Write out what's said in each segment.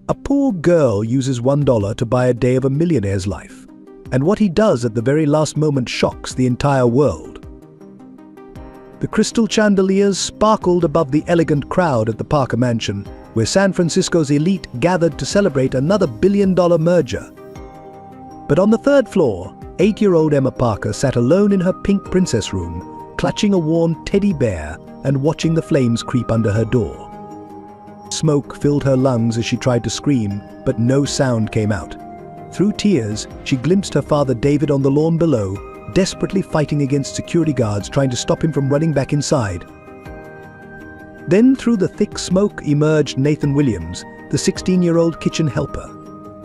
A poor girl uses $1 to buy a day of a millionaire's life, and what he does at the very last moment shocks the entire world. The crystal chandeliers sparkled above the elegant crowd at the Parker Mansion, where San Francisco's elite gathered to celebrate another billion-dollar merger. But on the third floor, 8-year-old Emma Parker sat alone in her pink princess room, clutching a worn teddy bear and watching the flames creep under her door. Smoke filled her lungs as she tried to scream, but no sound came out. Through tears, she glimpsed her father David on the lawn below, desperately fighting against security guards trying to stop him from running back inside. Then through the thick smoke emerged Nathan Williams, the 16-year-old kitchen helper.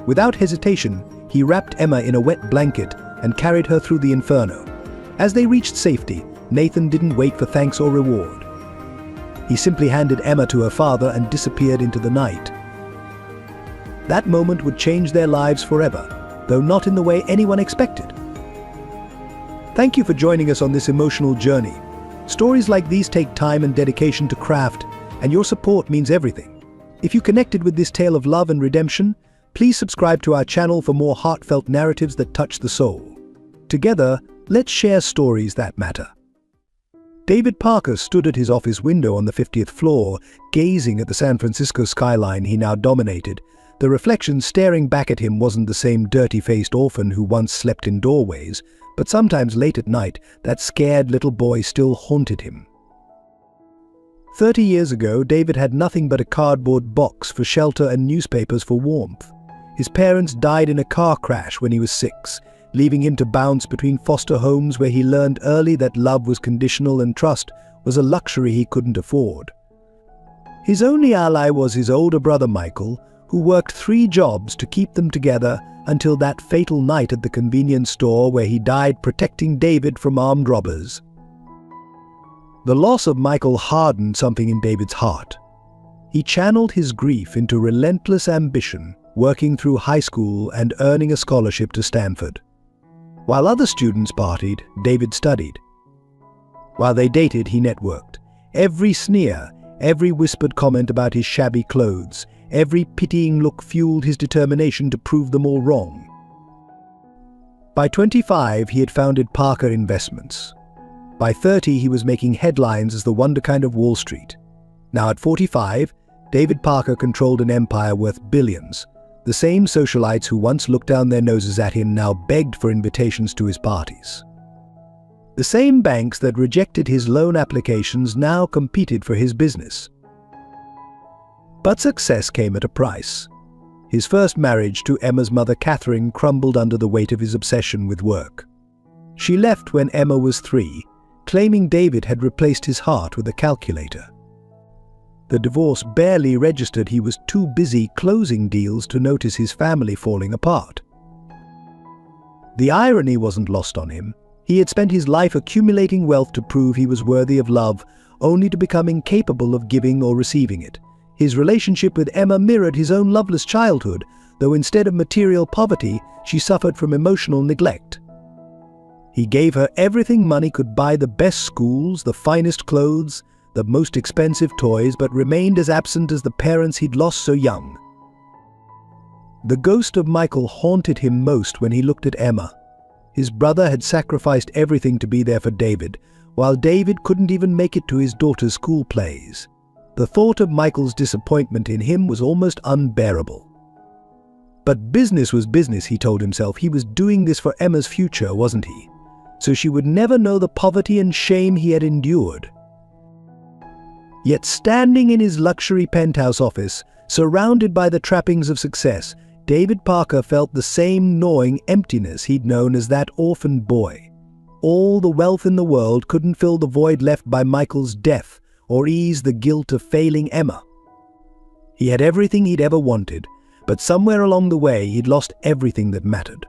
Without hesitation, he wrapped Emma in a wet blanket and carried her through the inferno. As they reached safety, Nathan didn't wait for thanks or reward. He simply handed Emma to her father and disappeared into the night. That moment would change their lives forever, though not in the way anyone expected. Thank you for joining us on this emotional journey. Stories like these take time and dedication to craft, and your support means everything. If you connected with this tale of love and redemption, please subscribe to our channel for more heartfelt narratives that touch the soul. Together, let's share stories that matter. David Parker stood at his office window on the 50th floor, gazing at the San Francisco skyline he now dominated. The reflection staring back at him wasn't the same dirty-faced orphan who once slept in doorways, but sometimes late at night, that scared little boy still haunted him. 30 years ago, David had nothing but a cardboard box for shelter and newspapers for warmth. His parents died in a car crash when he was 6, leaving him to bounce between foster homes where he learned early that love was conditional and trust was a luxury he couldn't afford. His only ally was his older brother Michael, who worked 3 jobs to keep them together until that fatal night at the convenience store where he died protecting David from armed robbers. The loss of Michael hardened something in David's heart. He channeled his grief into relentless ambition, working through high school and earning a scholarship to Stanford. While other students partied, David studied. While they dated, he networked. Every sneer, every whispered comment about his shabby clothes, every pitying look fueled his determination to prove them all wrong. By 25, he had founded Parker Investments. By 30, he was making headlines as the wonderkind of Wall Street. Now at 45, David Parker controlled an empire worth billions. The same socialites who once looked down their noses at him now begged for invitations to his parties. The same banks that rejected his loan applications now competed for his business. But success came at a price. His first marriage to Emma's mother Catherine crumbled under the weight of his obsession with work. She left when Emma was 3, claiming David had replaced his heart with a calculator. The divorce barely registered. He was too busy closing deals to notice his family falling apart. The irony wasn't lost on him. He had spent his life accumulating wealth to prove he was worthy of love, only to become incapable of giving or receiving it. His relationship with Emma mirrored his own loveless childhood, though instead of material poverty, she suffered from emotional neglect. He gave her everything money could buy: the best schools, the finest clothes, the most expensive toys, but remained as absent as the parents he'd lost so young. The ghost of Michael haunted him most when he looked at Emma. His brother had sacrificed everything to be there for David, while David couldn't even make it to his daughter's school plays. The thought of Michael's disappointment in him was almost unbearable. But business was business, he told himself. He was doing this for Emma's future, wasn't he? So she would never know the poverty and shame he had endured. Yet standing in his luxury penthouse office, surrounded by the trappings of success, David Parker felt the same gnawing emptiness he'd known as that orphan boy. All the wealth in the world couldn't fill the void left by Michael's death or ease the guilt of failing Emma. He had everything he'd ever wanted, but somewhere along the way he'd lost everything that mattered.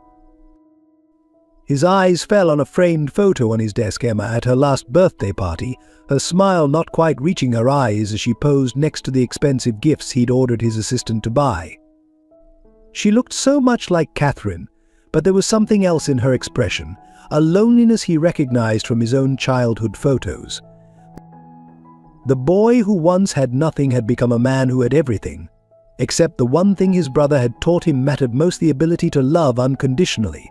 His eyes fell on a framed photo on his desk. Emma at her last birthday party, her smile not quite reaching her eyes as she posed next to the expensive gifts he'd ordered his assistant to buy. She looked so much like Catherine, but there was something else in her expression, a loneliness he recognized from his own childhood photos. The boy who once had nothing had become a man who had everything. except the one thing his brother had taught him mattered most: the ability to love unconditionally.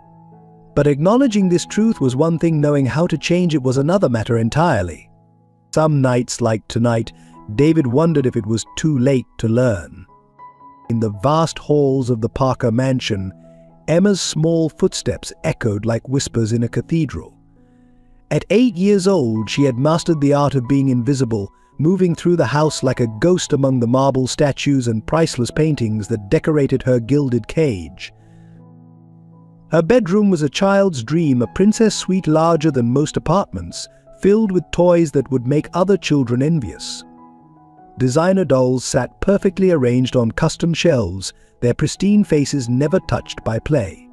But acknowledging this truth was one thing, knowing how to change it was another matter entirely. Some nights, like tonight, David wondered if it was too late to learn. In the vast halls of the Parker mansion, Emma's small footsteps echoed like whispers in a cathedral. At 8 years old, she had mastered the art of being invisible, moving through the house like a ghost among the marble statues and priceless paintings that decorated her gilded cage. Her bedroom was a child's dream, a princess suite larger than most apartments, filled with toys that would make other children envious. Designer dolls sat perfectly arranged on custom shelves, their pristine faces never touched by play.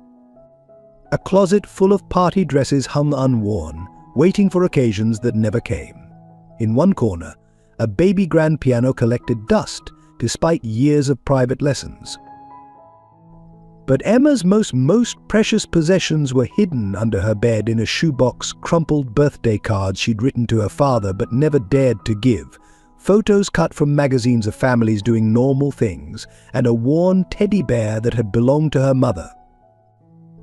A closet full of party dresses hung unworn, waiting for occasions that never came. In one corner, a baby grand piano collected dust, despite years of private lessons. But Emma's most precious possessions were hidden under her bed in a shoebox: crumpled birthday cards she'd written to her father but never dared to give, photos cut from magazines of families doing normal things, and a worn teddy bear that had belonged to her mother.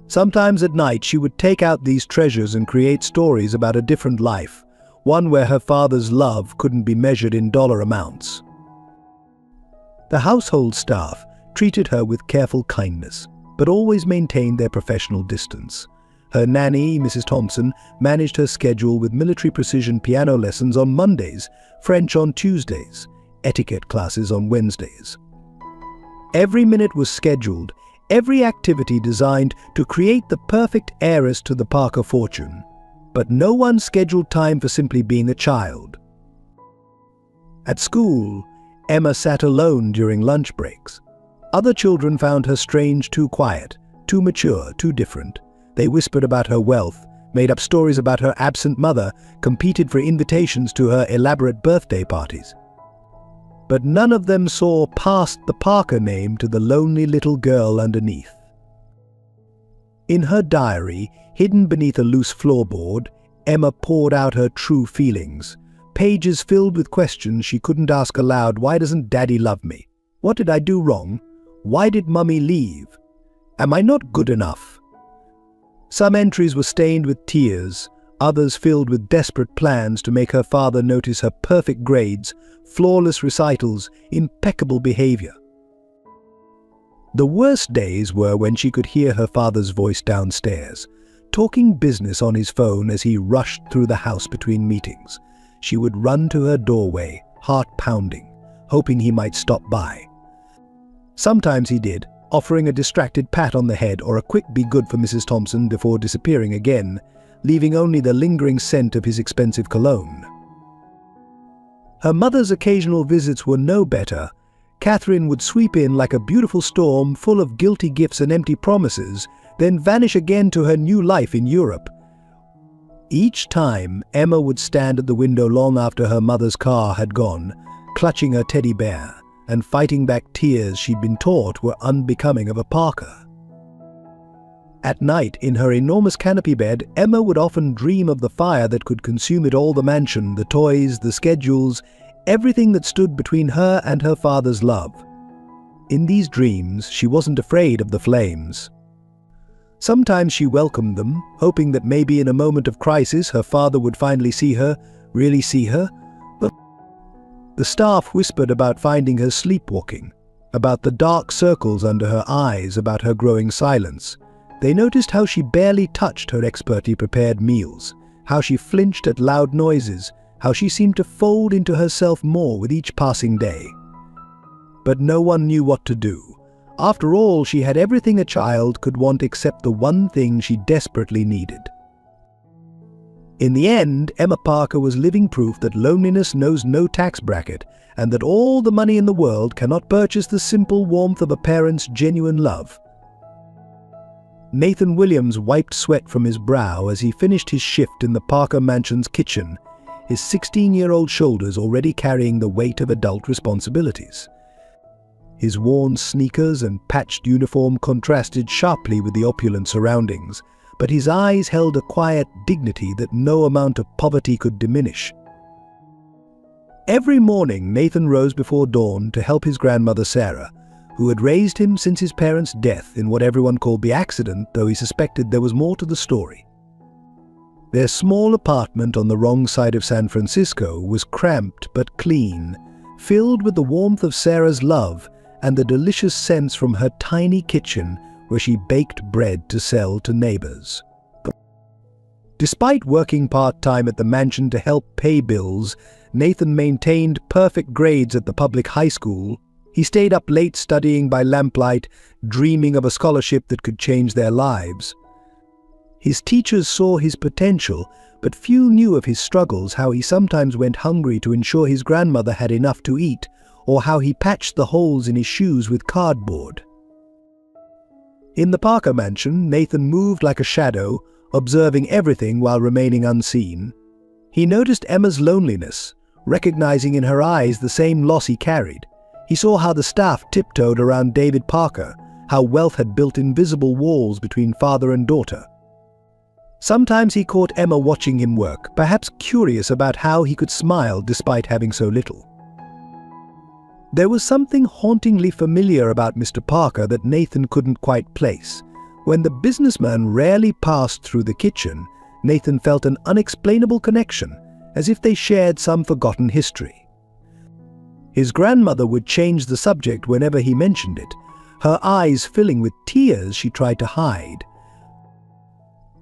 Sometimes at night she would take out these treasures and create stories about a different life, one where her father's love couldn't be measured in dollar amounts. The household staff treated her with careful kindness, but always maintained their professional distance. Her nanny, Mrs. Thompson, managed her schedule with military precision: piano lessons on Mondays, French on Tuesdays, etiquette classes on Wednesdays. Every minute was scheduled, every activity designed to create the perfect heiress to the Parker fortune. But no one scheduled time for simply being a child. At school, Emma sat alone during lunch breaks. Other children found her strange, too quiet, too mature, too different. They whispered about her wealth, made up stories about her absent mother, competed for invitations to her elaborate birthday parties. But none of them saw past the Parker name to the lonely little girl underneath. In her diary, hidden beneath a loose floorboard, Emma poured out her true feelings, pages filled with questions she couldn't ask aloud. Why doesn't Daddy love me? What did I do wrong? Why did Mummy leave? Am I not good enough? Some entries were stained with tears, others filled with desperate plans to make her father notice her perfect grades, flawless recitals, impeccable behavior. The worst days were when she could hear her father's voice downstairs, talking business on his phone as he rushed through the house between meetings. She would run to her doorway, heart pounding, hoping he might stop by. Sometimes he did, offering a distracted pat on the head or a quick "be good" for Mrs. Thompson before disappearing again, leaving only the lingering scent of his expensive cologne. Her mother's occasional visits were no better. Catherine would sweep in like a beautiful storm, full of guilty gifts and empty promises, then vanish again to her new life in Europe. Each time, Emma would stand at the window long after her mother's car had gone, clutching her teddy bear and fighting back tears she'd been taught were unbecoming of a Parker. At night, in her enormous canopy bed, Emma would often dream of the fire that could consume it all: the mansion, the toys, the schedules, everything that stood between her and her father's love. In these dreams, she wasn't afraid of the flames. Sometimes she welcomed them, hoping that maybe in a moment of crisis her father would finally see her, really see her. But the staff whispered about finding her sleepwalking, about the dark circles under her eyes, about her growing silence. They noticed how she barely touched her expertly prepared meals, how she flinched at loud noises, how she seemed to fold into herself more with each passing day. But no one knew what to do. After all, she had everything a child could want except the one thing she desperately needed. In the end, Emma Parker was living proof that loneliness knows no tax bracket, and that all the money in the world cannot purchase the simple warmth of a parent's genuine love. Nathan Williams wiped sweat from his brow as he finished his shift in the Parker mansion's kitchen, his 16-year-old shoulders already carrying the weight of adult responsibilities. His worn sneakers and patched uniform contrasted sharply with the opulent surroundings, but his eyes held a quiet dignity that no amount of poverty could diminish. Every morning, Nathan rose before dawn to help his grandmother Sarah, who had raised him since his parents' death in what everyone called the accident, though he suspected there was more to the story. Their small apartment on the wrong side of San Francisco was cramped but clean, filled with the warmth of Sarah's love and the delicious scents from her tiny kitchen where she baked bread to sell to neighbors. Despite working part-time at the mansion to help pay bills, Nathan maintained perfect grades at the public high school. He stayed up late studying by lamplight, dreaming of a scholarship that could change their lives. His teachers saw his potential, but few knew of his struggles, how he sometimes went hungry to ensure his grandmother had enough to eat, or how he patched the holes in his shoes with cardboard. In the Parker mansion, Nathan moved like a shadow, observing everything while remaining unseen. He noticed Emma's loneliness, recognizing in her eyes the same loss he carried. He saw how the staff tiptoed around David Parker, how wealth had built invisible walls between father and daughter. Sometimes he caught Emma watching him work, perhaps curious about how he could smile despite having so little. There was something hauntingly familiar about Mr. Parker that Nathan couldn't quite place. When the businessman rarely passed through the kitchen, Nathan felt an unexplainable connection, as if they shared some forgotten history. His grandmother would change the subject whenever he mentioned it, her eyes filling with tears she tried to hide.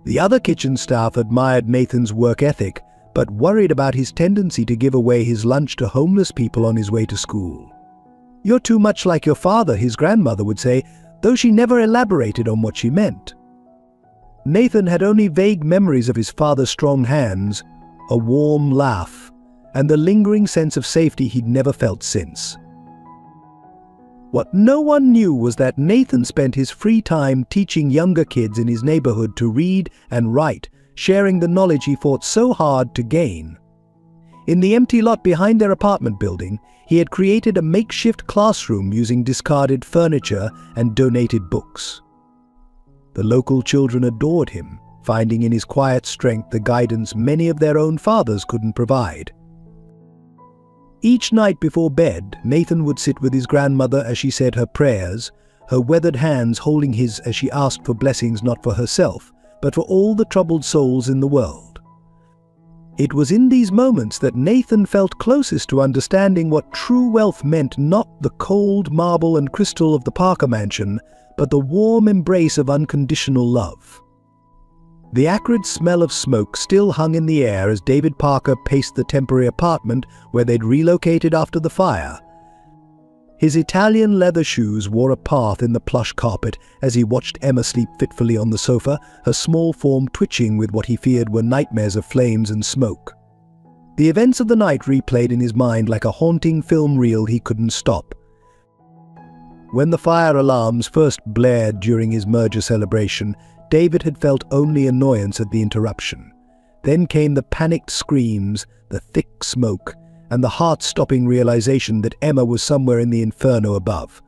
The other kitchen staff admired Nathan's work ethic, but worried about his tendency to give away his lunch to homeless people on his way to school. "You're too much like your father," his grandmother would say, though she never elaborated on what she meant. Nathan had only vague memories of his father's strong hands, a warm laugh, and the lingering sense of safety he'd never felt since. What no one knew was that Nathan spent his free time teaching younger kids in his neighborhood to read and write, sharing the knowledge he fought so hard to gain. In the empty lot behind their apartment building, he had created a makeshift classroom using discarded furniture and donated books. The local children adored him, finding in his quiet strength the guidance many of their own fathers couldn't provide. Each night before bed, Nathan would sit with his grandmother as she said her prayers, her weathered hands holding his as she asked for blessings not for herself, but for all the troubled souls in the world. It was in these moments that Nathan felt closest to understanding what true wealth meant, not the cold marble and crystal of the Parker mansion, but the warm embrace of unconditional love. The acrid smell of smoke still hung in the air as David Parker paced the temporary apartment where they'd relocated after the fire. His Italian leather shoes wore a path in the plush carpet as he watched Emma sleep fitfully on the sofa, her small form twitching with what he feared were nightmares of flames and smoke. The events of the night replayed in his mind like a haunting film reel he couldn't stop. When the fire alarms first blared during his merger celebration, David had felt only annoyance at the interruption. Then came the panicked screams, the thick smoke, and the heart-stopping realization that Emma was somewhere in the inferno above.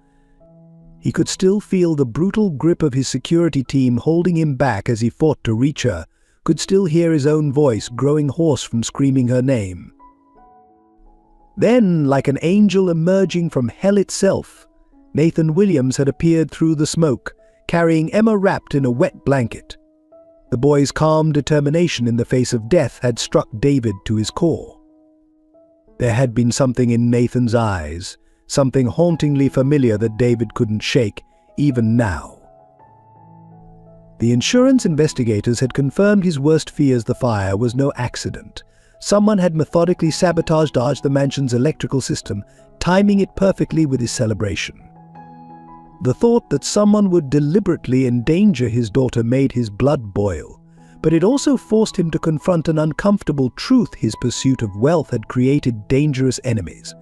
He could still feel the brutal grip of his security team holding him back as he fought to reach her, could still hear his own voice growing hoarse from screaming her name. Then, like an angel emerging from hell itself, Nathan Williams had appeared through the smoke, carrying Emma wrapped in a wet blanket. The boy's calm determination in the face of death had struck David to his core. There had been something in Nathan's eyes, something hauntingly familiar that David couldn't shake, even now. The insurance investigators had confirmed his worst fears: the fire was no accident. Someone had methodically sabotaged the mansion's electrical system, timing it perfectly with his celebration. The thought that someone would deliberately endanger his daughter made his blood boil, but it also forced him to confront an uncomfortable truth: his pursuit of wealth had created dangerous enemies.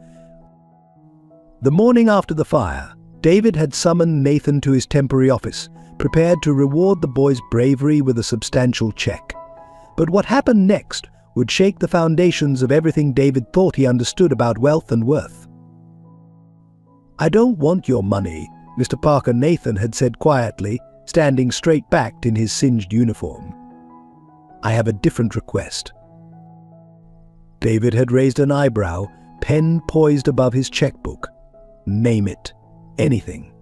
The morning after the fire, David had summoned Nathan to his temporary office, prepared to reward the boy's bravery with a substantial check. But what happened next would shake the foundations of everything David thought he understood about wealth and worth. "I don't want your money," Mr. Parker, Nathan had said quietly, standing straight-backed in his singed uniform. "I have a different request." David had raised an eyebrow, pen poised above his checkbook. "Name it. Anything."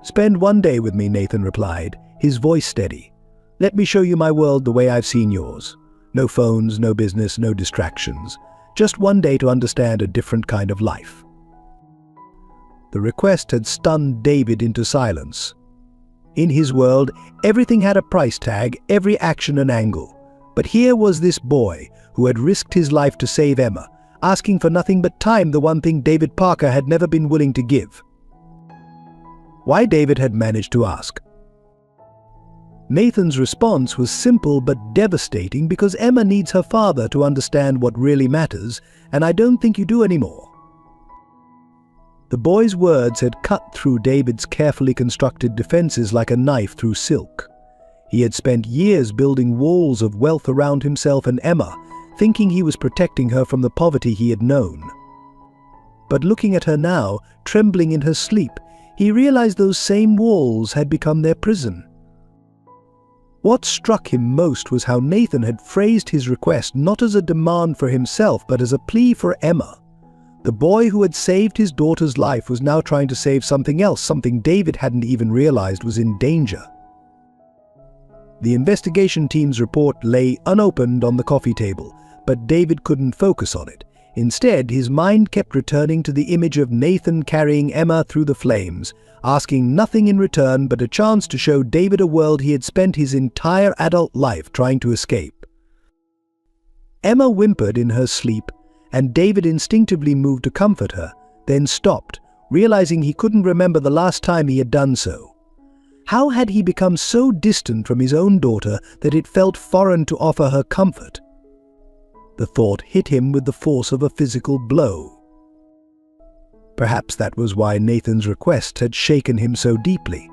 "Spend one day with me," Nathan replied, his voice steady. "Let me show you my world the way I've seen yours. No phones, no business, no distractions. Just one day to understand a different kind of life." The request had stunned David into silence. In his world, everything had a price tag, every action an angle. But here was this boy who had risked his life to save Emma, asking for nothing but time, the one thing David Parker had never been willing to give. Why David had managed to ask. Nathan's response was simple but devastating, because Emma needs her father to understand what really matters, and I don't think you do anymore. The boy's words had cut through David's carefully constructed defenses like a knife through silk. He had spent years building walls of wealth around himself and Emma, thinking he was protecting her from the poverty he had known. But looking at her now, trembling in her sleep, he realized those same walls had become their prison. What struck him most was how Nathan had phrased his request not as a demand for himself, but as a plea for Emma. The boy who had saved his daughter's life was now trying to save something else, something David hadn't even realized was in danger. The investigation team's report lay unopened on the coffee table, but David couldn't focus on it. Instead, his mind kept returning to the image of Nathan carrying Emma through the flames, asking nothing in return but a chance to show David a world he had spent his entire adult life trying to escape. Emma whimpered in her sleep, and David instinctively moved to comfort her, then stopped, realizing he couldn't remember the last time he had done so. How had he become so distant from his own daughter that it felt foreign to offer her comfort? The thought hit him with the force of a physical blow. Perhaps that was why Nathan's request had shaken him so deeply.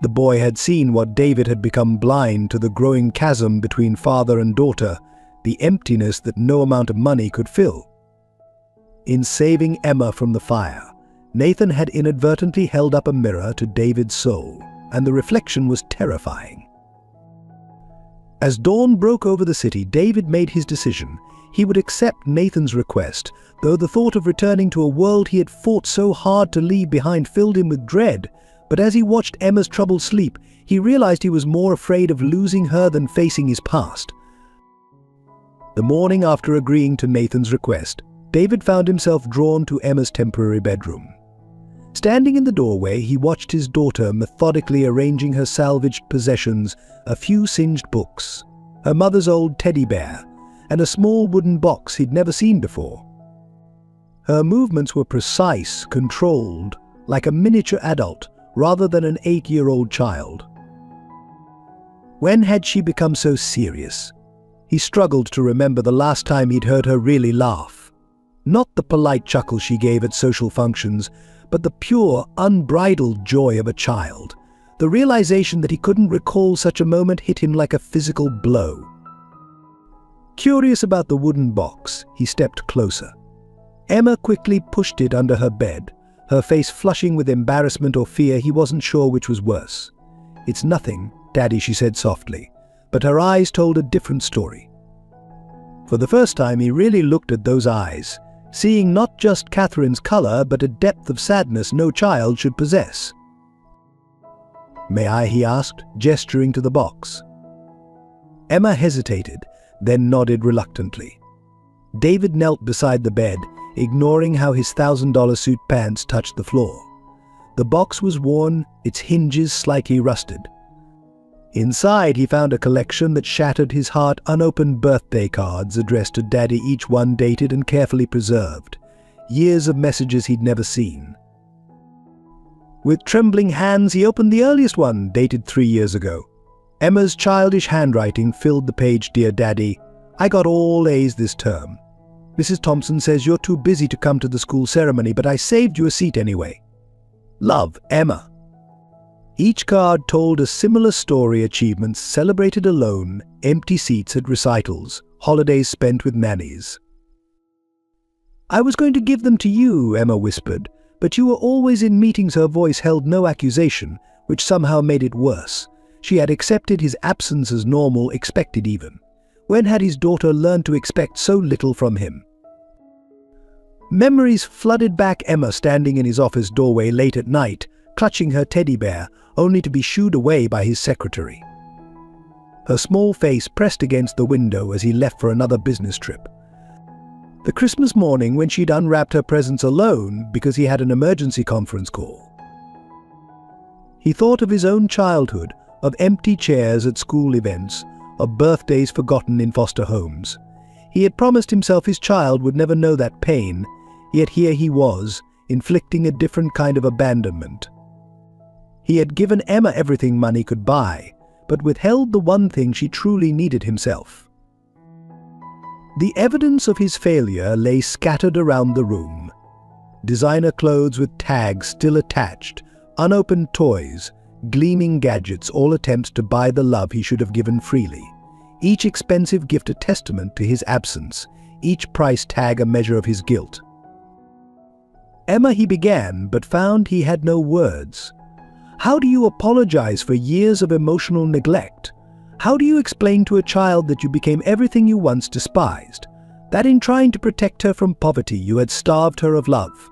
The boy had seen what David had become blind to, the growing chasm between father and daughter, the emptiness that no amount of money could fill. In saving Emma from the fire, Nathan had inadvertently held up a mirror to David's soul, and the reflection was terrifying. As dawn broke over the city, David made his decision. He would accept Nathan's request, though the thought of returning to a world he had fought so hard to leave behind filled him with dread. But as he watched Emma's troubled sleep, he realized he was more afraid of losing her than facing his past. The morning after agreeing to Nathan's request, David found himself drawn to Emma's temporary bedroom. Standing in the doorway, he watched his daughter methodically arranging her salvaged possessions, a few singed books, her mother's old teddy bear, and a small wooden box he'd never seen before. Her movements were precise, controlled, like a miniature adult rather than an 8-year-old child. When had she become so serious? He struggled to remember the last time he'd heard her really laugh. Not the polite chuckle she gave at social functions, but the pure, unbridled joy of a child. The realization that he couldn't recall such a moment hit him like a physical blow. Curious about the wooden box, he stepped closer. Emma quickly pushed it under her bed, her face flushing with embarrassment or fear. He wasn't sure which was worse. "It's nothing, Daddy," she said softly, but her eyes told a different story. For the first time, he really looked at those eyes, seeing not just Catherine's color, but a depth of sadness no child should possess. "May I?" he asked, gesturing to the box. Emma hesitated, then nodded reluctantly. David knelt beside the bed, ignoring how his $1,000 suit pants touched the floor. The box was worn, its hinges slightly rusted. Inside, he found a collection that shattered his heart: unopened birthday cards addressed to Daddy, each one dated and carefully preserved. Years of messages he'd never seen. With trembling hands, he opened the earliest one, dated 3 years ago. Emma's childish handwriting filled the page. "Dear Daddy, I got all A's this term. Mrs. Thompson says you're too busy to come to the school ceremony, but I saved you a seat anyway. Love, Emma." Each card told a similar story: achievements celebrated alone, empty seats at recitals, holidays spent with nannies. "I was going to give them to you," Emma whispered, "but you were always in meetings." Her voice held no accusation, which somehow made it worse. She had accepted his absence as normal, expected even. When had his daughter learned to expect so little from him? Memories flooded back. Emma standing in his office doorway late at night, clutching her teddy bear, only to be shooed away by his secretary. Her small face pressed against the window as he left for another business trip. The Christmas morning, when she'd unwrapped her presents alone because he had an emergency conference call, he thought of his own childhood, of empty chairs at school events, of birthdays forgotten in foster homes. He had promised himself his child would never know that pain, yet here he was, inflicting a different kind of abandonment. He had given Emma everything money could buy, but withheld the one thing she truly needed himself. The evidence of his failure lay scattered around the room. Designer clothes with tags still attached, unopened toys, gleaming gadgets, all attempts to buy the love he should have given freely. Each expensive gift a testament to his absence, each price tag a measure of his guilt. Emma, he began, but found he had no words. How do you apologize for years of emotional neglect? How do you explain to a child that you became everything you once despised? That in trying to protect her from poverty, you had starved her of love?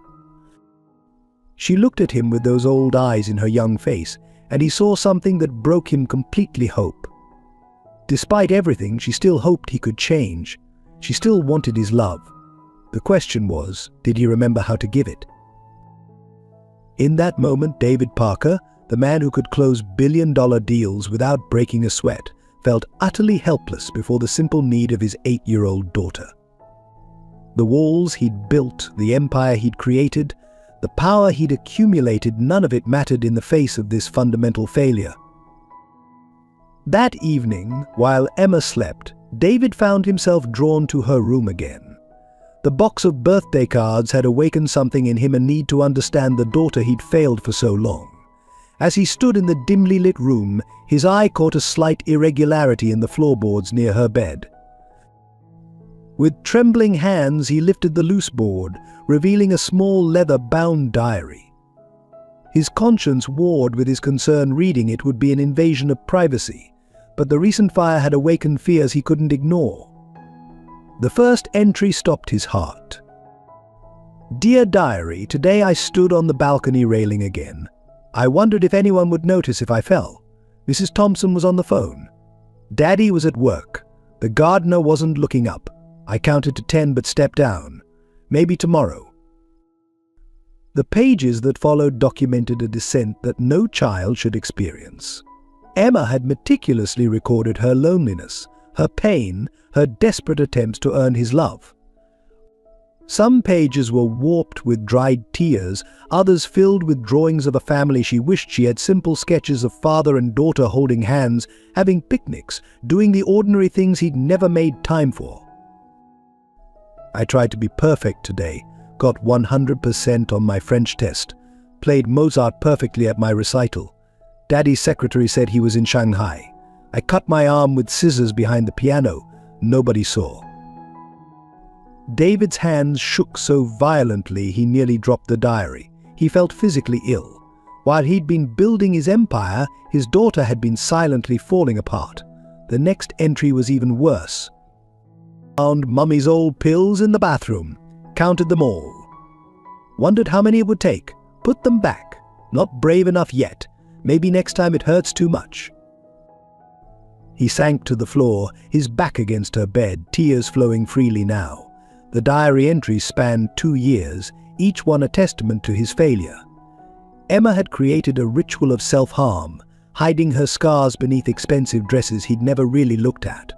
She looked at him with those old eyes in her young face, and he saw something that broke him completely: hope. Despite everything, she still hoped he could change. She still wanted his love. The question was, did he remember how to give it? In that moment, David Parker, the man who could close billion-dollar deals without breaking a sweat, felt utterly helpless before the simple need of his 8-year-old daughter. The walls he'd built, the empire he'd created, the power he'd accumulated, none of it mattered in the face of this fundamental failure. That evening, while Emma slept, David found himself drawn to her room again. The box of birthday cards had awakened something in him, a need to understand the daughter he'd failed for so long. As he stood in the dimly lit room, his eye caught a slight irregularity in the floorboards near her bed. With trembling hands, he lifted the loose board, revealing a small leather-bound diary. His conscience warred with his concern. Reading it would be an invasion of privacy, but the recent fire had awakened fears he couldn't ignore. The first entry stopped his heart. "Dear Diary, today I stood on the balcony railing again. I wondered if anyone would notice if I fell. Mrs. Thompson was on the phone. Daddy was at work. The gardener wasn't looking up. I counted to 10 but stepped down. Maybe tomorrow." The pages that followed documented a descent that no child should experience. Emma had meticulously recorded her loneliness, her pain, her desperate attempts to earn his love. Some pages were warped with dried tears, others filled with drawings of a family she wished she had, simple sketches of father and daughter holding hands, having picnics, doing the ordinary things he'd never made time for. "I tried to be perfect today, got 100% on my French test, played Mozart perfectly at my recital. Daddy's secretary said he was in Shanghai. I cut my arm with scissors behind the piano. Nobody saw." David's hands shook so violently he nearly dropped the diary. He felt physically ill. While he'd been building his empire, his daughter had been silently falling apart. The next entry was even worse. "Found Mummy's old pills in the bathroom. Counted them all. Wondered how many it would take. Put them back. Not brave enough yet. Maybe next time it hurts too much." He sank to the floor, his back against her bed, tears flowing freely now. The diary entries spanned 2 years, each one a testament to his failure. Emma had created a ritual of self-harm, hiding her scars beneath expensive dresses he'd never really looked at.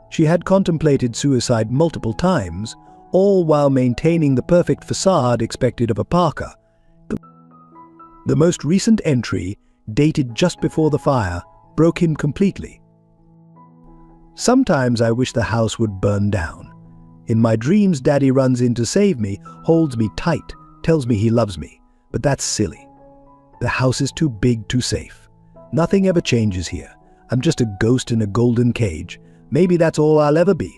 She had contemplated suicide multiple times, all while maintaining the perfect facade expected of a Parker. The most recent entry, dated just before the fire, broke him completely. "Sometimes I wish the house would burn down. In my dreams, Daddy runs in to save me, holds me tight, tells me he loves me. But that's silly. The house is too big, too safe. Nothing ever changes here. I'm just a ghost in a golden cage. Maybe that's all I'll ever be."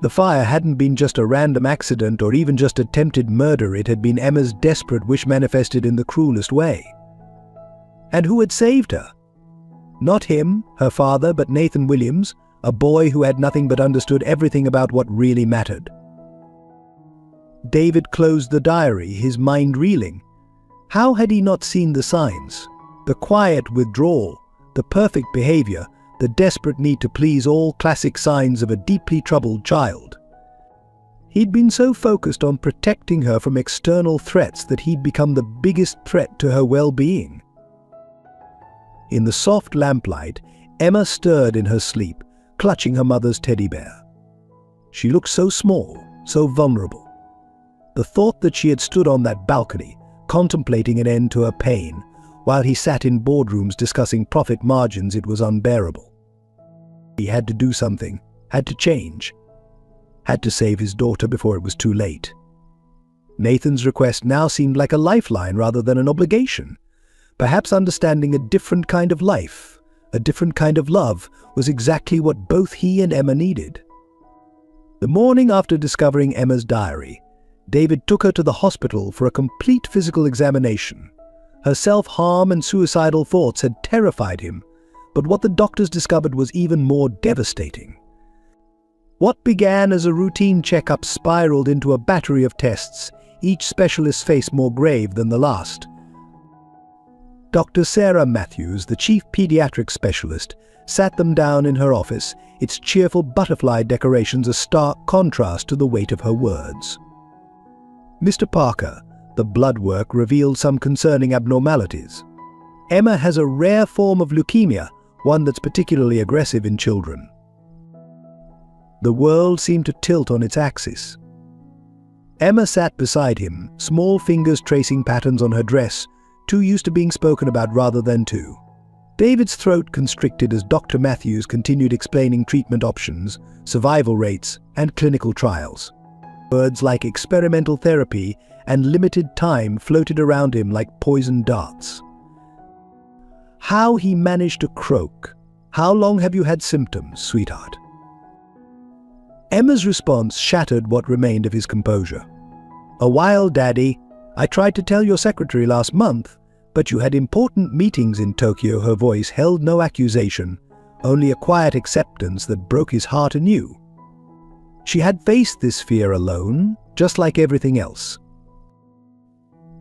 The fire hadn't been just a random accident or even just attempted murder. It had been Emma's desperate wish manifested in the cruelest way. And who had saved her? Not him, her father, but Nathan Williams, a boy who had nothing but understood everything about what really mattered. David closed the diary, his mind reeling. How had he not seen the signs? The quiet withdrawal, the perfect behavior, the desperate need to please, all classic signs of a deeply troubled child. He'd been so focused on protecting her from external threats that he'd become the biggest threat to her well-being. In the soft lamplight, Emma stirred in her sleep, clutching her mother's teddy bear. She looked so small, so vulnerable. The thought that she had stood on that balcony, contemplating an end to her pain, while he sat in boardrooms discussing profit margins, it was unbearable. He had to do something, had to change, had to save his daughter before it was too late. Nathan's request now seemed like a lifeline rather than an obligation. Perhaps understanding a different kind of life, a different kind of love, was exactly what both he and Emma needed. The morning after discovering Emma's diary, David took her to the hospital for a complete physical examination. Her self-harm and suicidal thoughts had terrified him, but what the doctors discovered was even more devastating. What began as a routine checkup spiraled into a battery of tests, each specialist's face more grave than the last. Dr. Sarah Matthews, the chief pediatric specialist, sat them down in her office, its cheerful butterfly decorations a stark contrast to the weight of her words. Mr. Parker, the blood work revealed some concerning abnormalities. Emma has a rare form of leukemia, one that's particularly aggressive in children. The world seemed to tilt on its axis. Emma sat beside him, small fingers tracing patterns on her dress, too used to being spoken about rather than to. David's throat constricted as Dr. Matthews continued explaining treatment options, survival rates, and clinical trials. Words like experimental therapy and limited time floated around him like poisoned darts. How he managed to croak, "How long have you had symptoms, sweetheart?" Emma's response shattered what remained of his composure. "A while, Daddy. I tried to tell your secretary last month, but you had important meetings in Tokyo." Her voice held no accusation, only a quiet acceptance that broke his heart anew. She had faced this fear alone, just like everything else.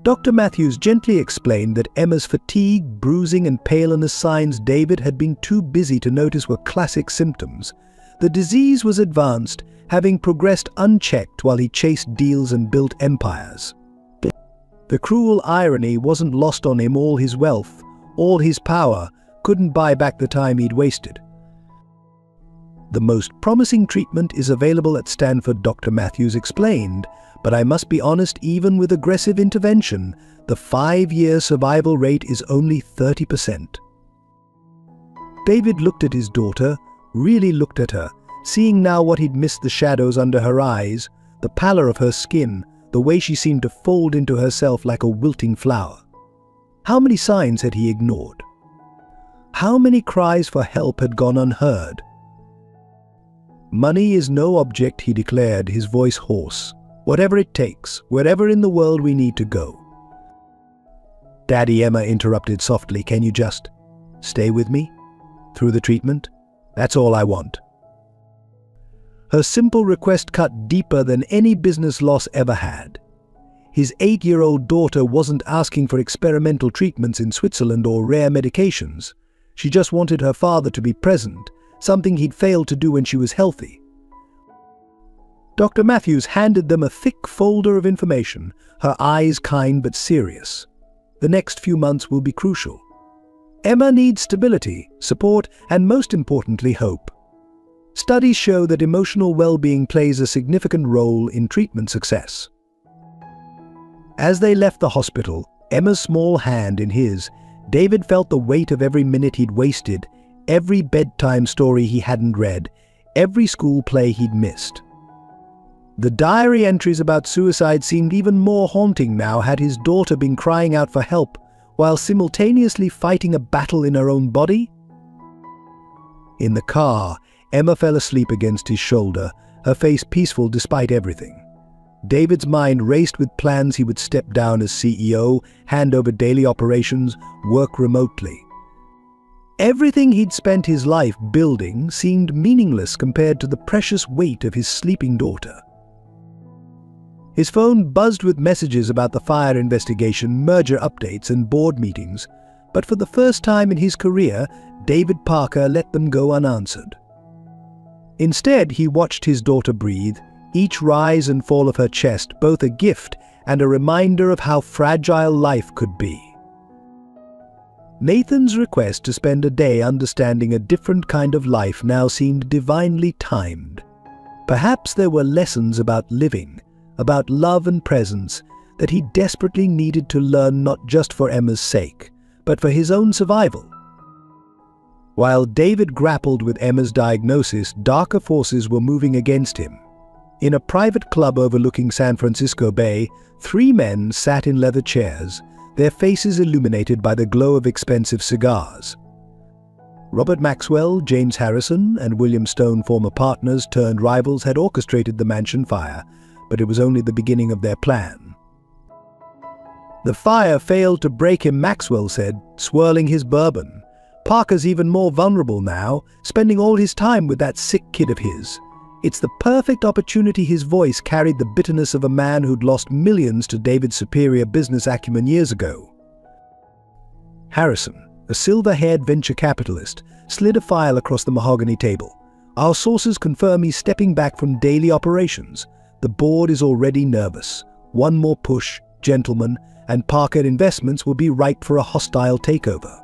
Dr. Matthews gently explained that Emma's fatigue, bruising, and paleness signs David had been too busy to notice were classic symptoms. The disease was advanced, having progressed unchecked while he chased deals and built empires. The cruel irony wasn't lost on him. All his wealth, all his power, couldn't buy back the time he'd wasted. "The most promising treatment is available at Stanford," Dr. Matthews explained, "but I must be honest, even with aggressive intervention, the 5-year survival rate is only 30%. David looked at his daughter, really looked at her, seeing now what he'd missed: the shadows under her eyes, the pallor of her skin, the way she seemed to fold into herself like a wilting flower. How many signs had he ignored? How many cries for help had gone unheard? "Money is no object," he declared, his voice hoarse. "Whatever it takes, wherever in the world we need to go." "Daddy," Emma interrupted softly, "can you just stay with me through the treatment? That's all I want." Her simple request cut deeper than any business loss ever had. His 8-year-old daughter wasn't asking for experimental treatments in Switzerland or rare medications. She just wanted her father to be present, something he'd failed to do when she was healthy. Dr. Matthews handed them a thick folder of information, her eyes kind but serious. "The next few months will be crucial. Emma needs stability, support, and most importantly, hope. Studies show that emotional well-being plays a significant role in treatment success." As they left the hospital, Emma's small hand in his, David felt the weight of every minute he'd wasted, every bedtime story he hadn't read, every school play he'd missed. The diary entries about suicide seemed even more haunting now. Had his daughter been crying out for help while simultaneously fighting a battle in her own body? In the car, Emma fell asleep against his shoulder, her face peaceful despite everything. David's mind raced with plans. He would step down as CEO, hand over daily operations, work remotely. Everything he'd spent his life building seemed meaningless compared to the precious weight of his sleeping daughter. His phone buzzed with messages about the fire investigation, merger updates, and board meetings, but for the first time in his career, David Parker let them go unanswered. Instead, he watched his daughter breathe, each rise and fall of her chest both a gift and a reminder of how fragile life could be. Nathan's request to spend a day understanding a different kind of life now seemed divinely timed. Perhaps there were lessons about living, about love and presence, that he desperately needed to learn not just for Emma's sake, but for his own survival. While David grappled with Emma's diagnosis, darker forces were moving against him. In a private club overlooking San Francisco Bay, 3 men sat in leather chairs, their faces illuminated by the glow of expensive cigars. Robert Maxwell, James Harrison, and William Stone, former partners turned rivals, had orchestrated the mansion fire, but it was only the beginning of their plan. "The fire failed to break him," Maxwell said, swirling his bourbon. "Parker's even more vulnerable now, spending all his time with that sick kid of his. It's the perfect opportunity." His voice carried the bitterness of a man who'd lost millions to David's superior business acumen years ago. Harrison, a silver-haired venture capitalist, slid a file across the mahogany table. "Our sources confirm he's stepping back from daily operations. The board is already nervous. One more push, gentlemen, and Parker Investments will be ripe for a hostile takeover."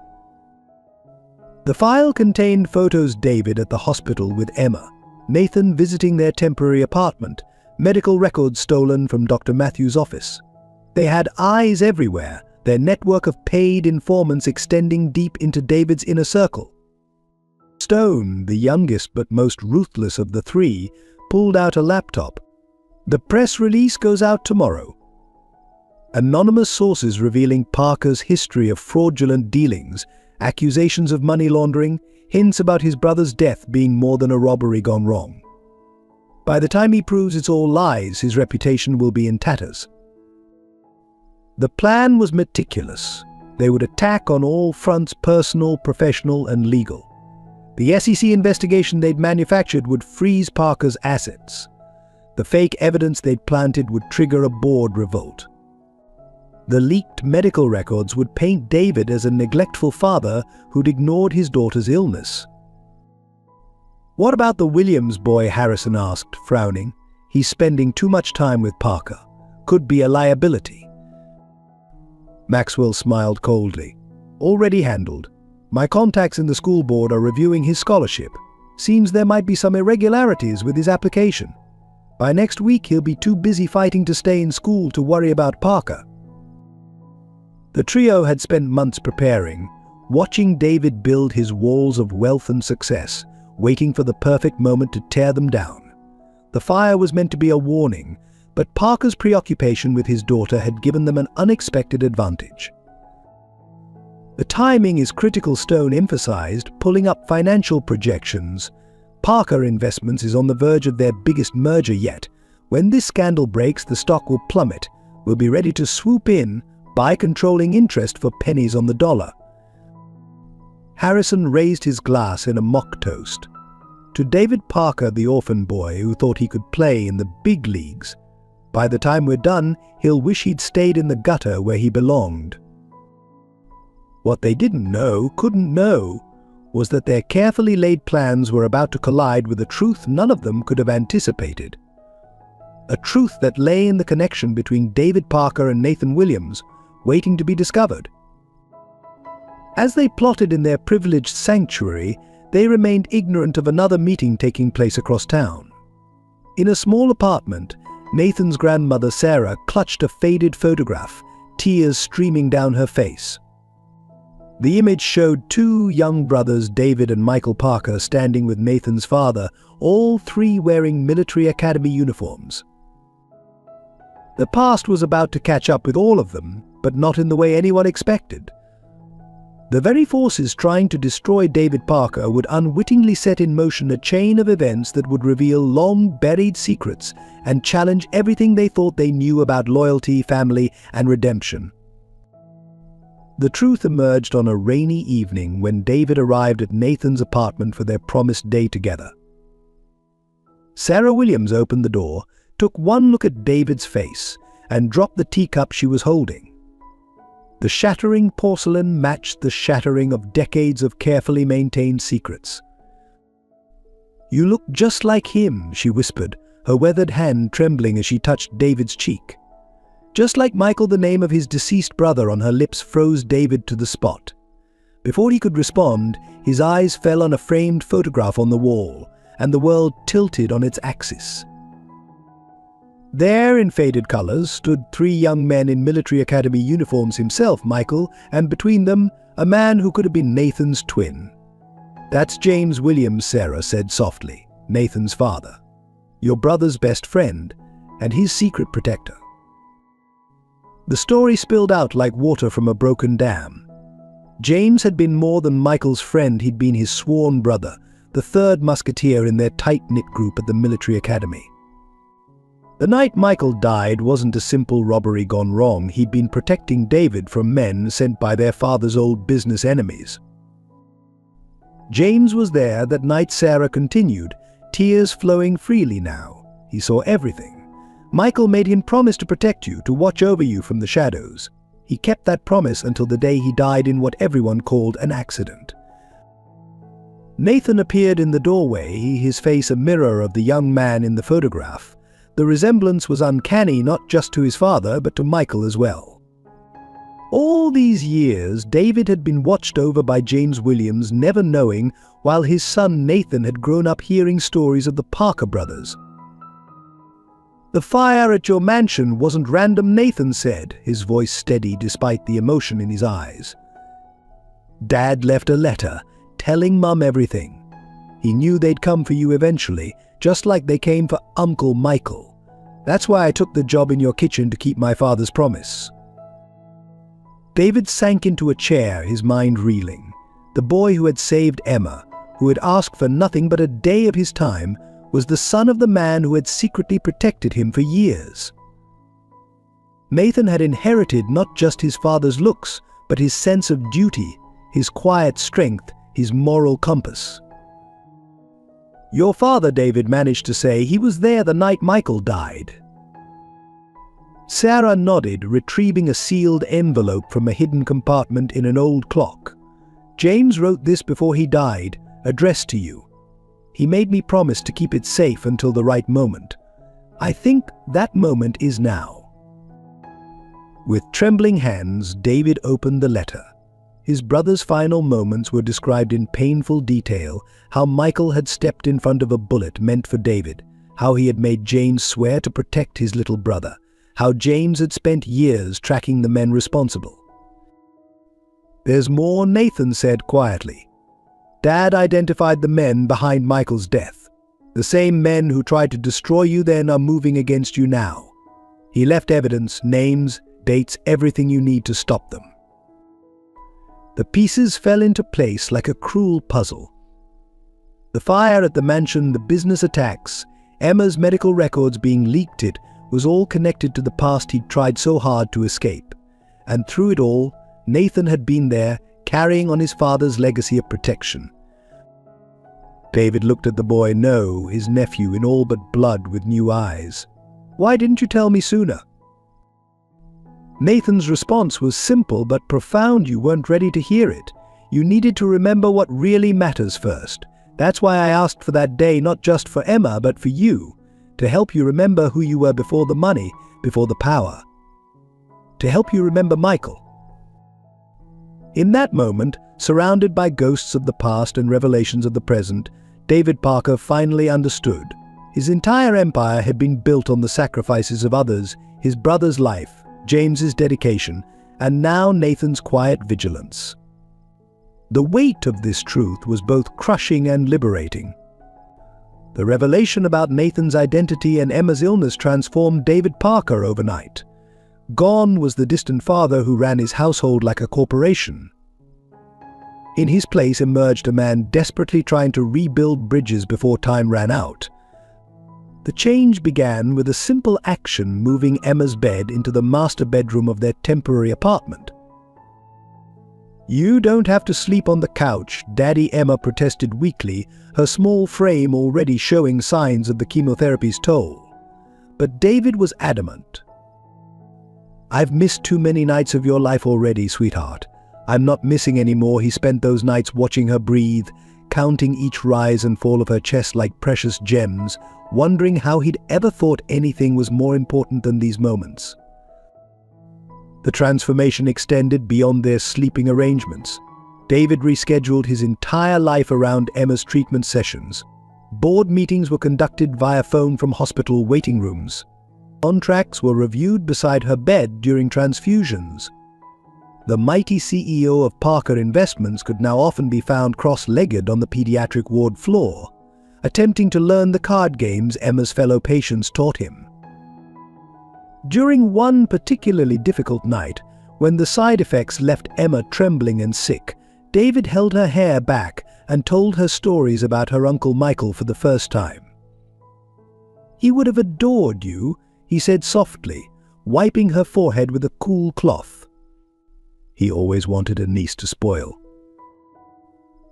The file contained photos: David at the hospital with Emma, Nathan visiting their temporary apartment, medical records stolen from Dr. Matthews' office. They had eyes everywhere, their network of paid informants extending deep into David's inner circle. Stone, the youngest but most ruthless of the 3, pulled out a laptop. "The press release goes out tomorrow." Anonymous sources revealing Parker's history of fraudulent dealings, accusations of money laundering, hints about his brother's death being more than a robbery gone wrong. By the time he proves it's all lies, his reputation will be in tatters. The plan was meticulous. They would attack on all fronts: personal, professional, and legal. The SEC investigation they'd manufactured would freeze Parker's assets. The fake evidence they'd planted would trigger a board revolt. The leaked medical records would paint David as a neglectful father who'd ignored his daughter's illness. "What about the Williams boy?" Harrison asked, frowning. "He's spending too much time with Parker. Could be a liability." Maxwell smiled coldly. "Already handled. My contacts in the school board are reviewing his scholarship. Seems there might be some irregularities with his application. By next week he'll be too busy fighting to stay in school to worry about Parker." The trio had spent months preparing, watching David build his walls of wealth and success, waiting for the perfect moment to tear them down. The fire was meant to be a warning, but Parker's preoccupation with his daughter had given them an unexpected advantage. "The timing is critical," Stone emphasized, pulling up financial projections. "Parker Investments is on the verge of their biggest merger yet. When this scandal breaks, the stock will plummet. We'll be ready to swoop in, buy controlling interest for pennies on the dollar." Harrison raised his glass in a mock toast. To David Parker, the orphan boy who thought he could play in the big leagues. By the time we're done, he'll wish he'd stayed in the gutter where he belonged. What they couldn't know, was that their carefully laid plans were about to collide with a truth none of them could have anticipated. A truth that lay in the connection between David Parker and Nathan Williams, waiting to be discovered. As they plotted in their privileged sanctuary, they remained ignorant of another meeting taking place across town. In a small apartment, Nathan's grandmother Sarah clutched a faded photograph, tears streaming down her face. The image showed 2 young brothers, David and Michael Parker, standing with Nathan's father, all 3 wearing military academy uniforms. The past was about to catch up with all of them, but not in the way anyone expected. The very forces trying to destroy David Parker would unwittingly set in motion a chain of events that would reveal long-buried secrets and challenge everything they thought they knew about loyalty, family, and redemption. The truth emerged on a rainy evening when David arrived at Nathan's apartment for their promised day together. Sarah Williams opened the door, took one look at David's face and dropped the teacup she was holding. The shattering porcelain matched the shattering of decades of carefully maintained secrets. "You look just like him," she whispered, her weathered hand trembling as she touched David's cheek. Just like Michael, the name of his deceased brother on her lips froze David to the spot. Before he could respond, his eyes fell on a framed photograph on the wall, and the world tilted on its axis. There, in faded colors, stood 3 young men in military academy uniforms, himself, Michael, and between them, a man who could have been Nathan's twin. "That's James Williams," Sarah said softly, "Nathan's father. Your brother's best friend, and his secret protector." The story spilled out like water from a broken dam. James had been more than Michael's friend, he'd been his sworn brother, the third musketeer in their tight-knit group at the military academy. The night Michael died wasn't a simple robbery gone wrong. He'd been protecting David from men sent by their father's old business enemies. James was there that night, Sarah continued, tears flowing freely now. He saw everything. Michael made him promise to protect you, to watch over you from the shadows. He kept that promise until the day he died in what everyone called an accident. Nathan appeared in the doorway, his face a mirror of the young man in the photograph. The resemblance was uncanny, not just to his father, but to Michael as well. All these years, David had been watched over by James Williams, never knowing, while his son Nathan had grown up hearing stories of the Parker brothers. "The fire at your mansion wasn't random," Nathan said, his voice steady despite the emotion in his eyes. "Dad left a letter, telling Mum everything. He knew they'd come for you eventually, just like they came for Uncle Michael. That's why I took the job in your kitchen, to keep my father's promise." David sank into a chair, his mind reeling. The boy who had saved Emma, who had asked for nothing but a day of his time, was the son of the man who had secretly protected him for years. Nathan had inherited not just his father's looks, but his sense of duty, his quiet strength, his moral compass. "Your father," David managed to say, "he was there the night Michael died." Sarah nodded, retrieving a sealed envelope from a hidden compartment in an old clock. "James wrote this before he died, addressed to you. He made me promise to keep it safe until the right moment. I think that moment is now." With trembling hands, David opened the letter. His brother's final moments were described in painful detail, how Michael had stepped in front of a bullet meant for David, how he had made James swear to protect his little brother, how James had spent years tracking the men responsible. "There's more," Nathan said quietly. "Dad identified the men behind Michael's death. The same men who tried to destroy you then are moving against you now. He left evidence, names, dates, everything you need to stop them." The pieces fell into place like a cruel puzzle. The fire at the mansion, the business attacks, Emma's medical records being leaked, it was all connected to the past he'd tried so hard to escape. And through it all, Nathan had been there, carrying on his father's legacy of protection. David looked at the boy, no, his nephew, in all but blood, with new eyes. "Why didn't you tell me sooner?" Nathan's response was simple but profound. "You weren't ready to hear it. You needed to remember what really matters first. That's why I asked for that day, not just for Emma, but for you, to help you remember who you were before the money, before the power. To help you remember Michael." In that moment, surrounded by ghosts of the past and revelations of the present, David Parker finally understood. His entire empire had been built on the sacrifices of others, his brother's life, James's dedication, and now Nathan's quiet vigilance. The weight of this truth was both crushing and liberating. The revelation about Nathan's identity and Emma's illness transformed David Parker overnight. Gone was the distant father who ran his household like a corporation. In his place emerged a man desperately trying to rebuild bridges before time ran out. The change began with a simple action, moving Emma's bed into the master bedroom of their temporary apartment. "You don't have to sleep on the couch," Daddy Emma protested weakly, her small frame already showing signs of the chemotherapy's toll. But David was adamant. "I've missed too many nights of your life already, sweetheart. I'm not missing any more." He spent those nights watching her breathe, counting each rise and fall of her chest like precious gems, wondering how he'd ever thought anything was more important than these moments. The transformation extended beyond their sleeping arrangements. David rescheduled his entire life around Emma's treatment sessions. Board meetings were conducted via phone from hospital waiting rooms. Contracts were reviewed beside her bed during transfusions. The mighty CEO of Parker Investments could now often be found cross-legged on the pediatric ward floor, attempting to learn the card games Emma's fellow patients taught him. During one particularly difficult night, when the side effects left Emma trembling and sick, David held her hair back and told her stories about her Uncle Michael for the first time. "He would have adored you," he said softly, wiping her forehead with a cool cloth. He always wanted a niece to spoil.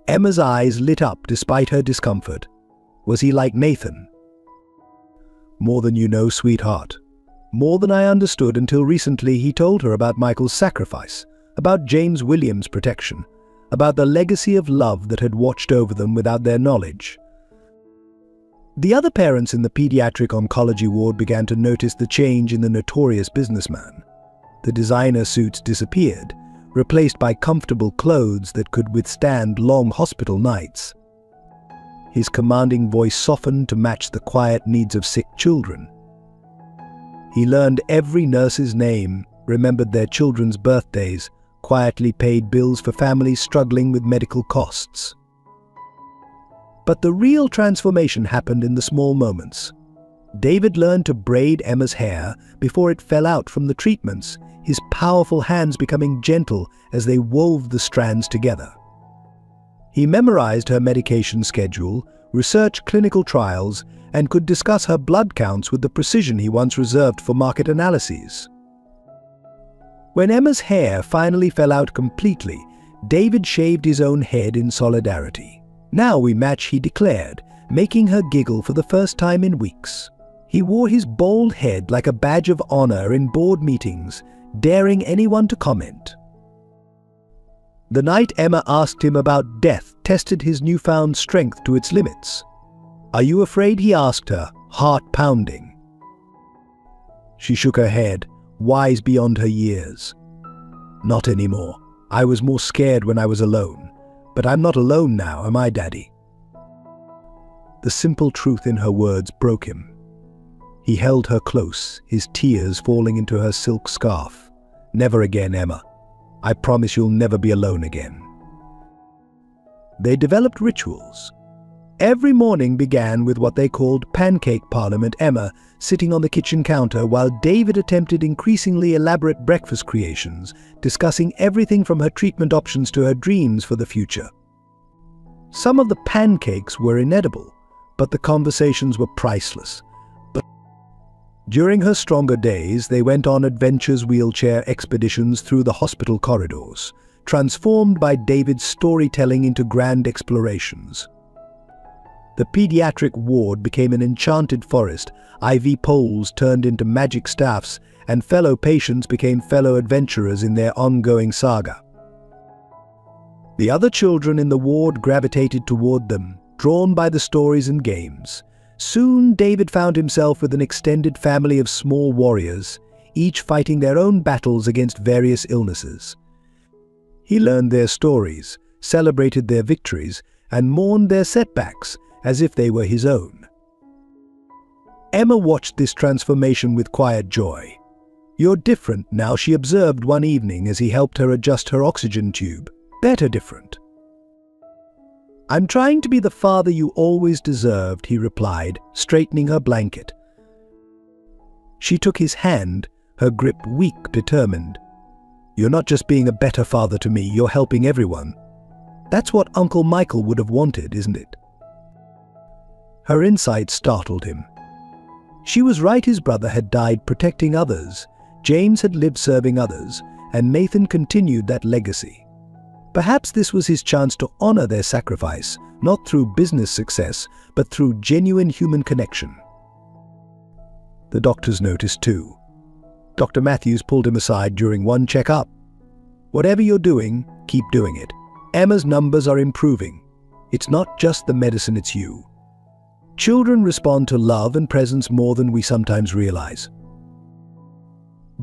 Emma's eyes lit up despite her discomfort. Was he like Nathan? "More than you know, sweetheart. More than I understood until recently." He told her about Michael's sacrifice, about James Williams' protection, about the legacy of love that had watched over them without their knowledge. The other parents in the pediatric oncology ward began to notice the change in the notorious businessman. The designer suits disappeared, replaced by comfortable clothes that could withstand long hospital nights. His commanding voice softened to match the quiet needs of sick children. He learned every nurse's name, remembered their children's birthdays, quietly paid bills for families struggling with medical costs. But the real transformation happened in the small moments. David learned to braid Emma's hair before it fell out from the treatments, his powerful hands becoming gentle as they wove the strands together. He memorized her medication schedule, researched clinical trials, and could discuss her blood counts with the precision he once reserved for market analyses. When Emma's hair finally fell out completely, David shaved his own head in solidarity. "Now we match," he declared, making her giggle for the first time in weeks. He wore his bald head like a badge of honor in board meetings, daring anyone to comment. The night Emma asked him about death tested his newfound strength to its limits. "Are you afraid?" he asked her, heart pounding. She shook her head, wise beyond her years. "Not anymore. I was more scared when I was alone. But I'm not alone now, am I, Daddy?" The simple truth in her words broke him. He held her close, his tears falling into her silk scarf. "Never again, Emma. I promise you'll never be alone again." They developed rituals. Every morning began with what they called Pancake Parliament. Emma sitting on the kitchen counter while David attempted increasingly elaborate breakfast creations, discussing everything from her treatment options to her dreams for the future. Some of the pancakes were inedible, but the conversations were priceless. During her stronger days, they went on adventures, wheelchair expeditions through the hospital corridors, transformed by David's storytelling into grand explorations. The pediatric ward became an enchanted forest, IV poles turned into magic staffs, and fellow patients became fellow adventurers in their ongoing saga. The other children in the ward gravitated toward them, drawn by the stories and games. Soon David found himself with an extended family of small warriors, each fighting their own battles against various illnesses. He learned their stories, celebrated their victories, and mourned their setbacks as if they were his own. Emma watched this transformation with quiet joy. "You're different now," she observed one evening as he helped her adjust her oxygen tube. "Better different." "I'm trying to be the father you always deserved," he replied, straightening her blanket. She took his hand, her grip weak, determined. "You're not just being a better father to me, you're helping everyone. That's what Uncle Michael would have wanted, isn't it?" Her insight startled him. She was right, his brother had died protecting others, James had lived serving others, and Nathan continued that legacy. Perhaps this was his chance to honor their sacrifice, not through business success, but through genuine human connection. The doctors noticed too. Dr. Matthews pulled him aside during one checkup. "Whatever you're doing, keep doing it. Emma's numbers are improving. It's not just the medicine, it's you." Children respond to love and presence more than we sometimes realize.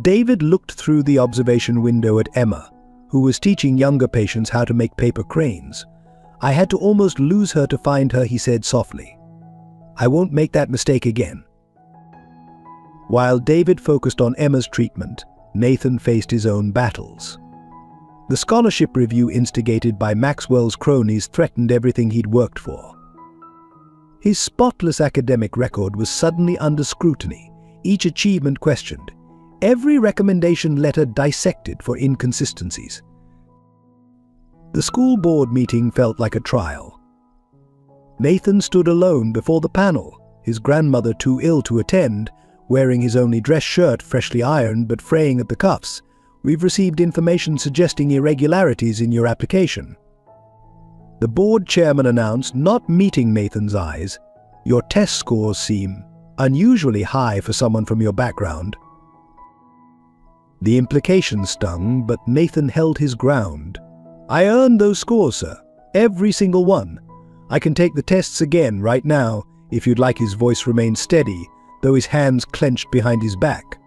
David looked through the observation window at Emma, who was teaching younger patients how to make paper cranes. "I had to almost lose her to find her," he said softly. "I won't make that mistake again." While David focused on Emma's treatment, Nathan faced his own battles. The scholarship review instigated by Maxwell's cronies threatened everything he'd worked for. His spotless academic record was suddenly under scrutiny, each achievement questioned, every recommendation letter dissected for inconsistencies. The school board meeting felt like a trial. Nathan stood alone before the panel, his grandmother too ill to attend, wearing his only dress shirt freshly ironed but fraying at the cuffs. "We've received information suggesting irregularities in your application." The board chairman announced, not meeting Nathan's eyes, "Your test scores seem unusually high for someone from your background." The implication stung, but Nathan held his ground. "I earned those scores, sir. Every single one. I can take the tests again right now, if you'd like." His voice remained steady, though his hands clenched behind his back.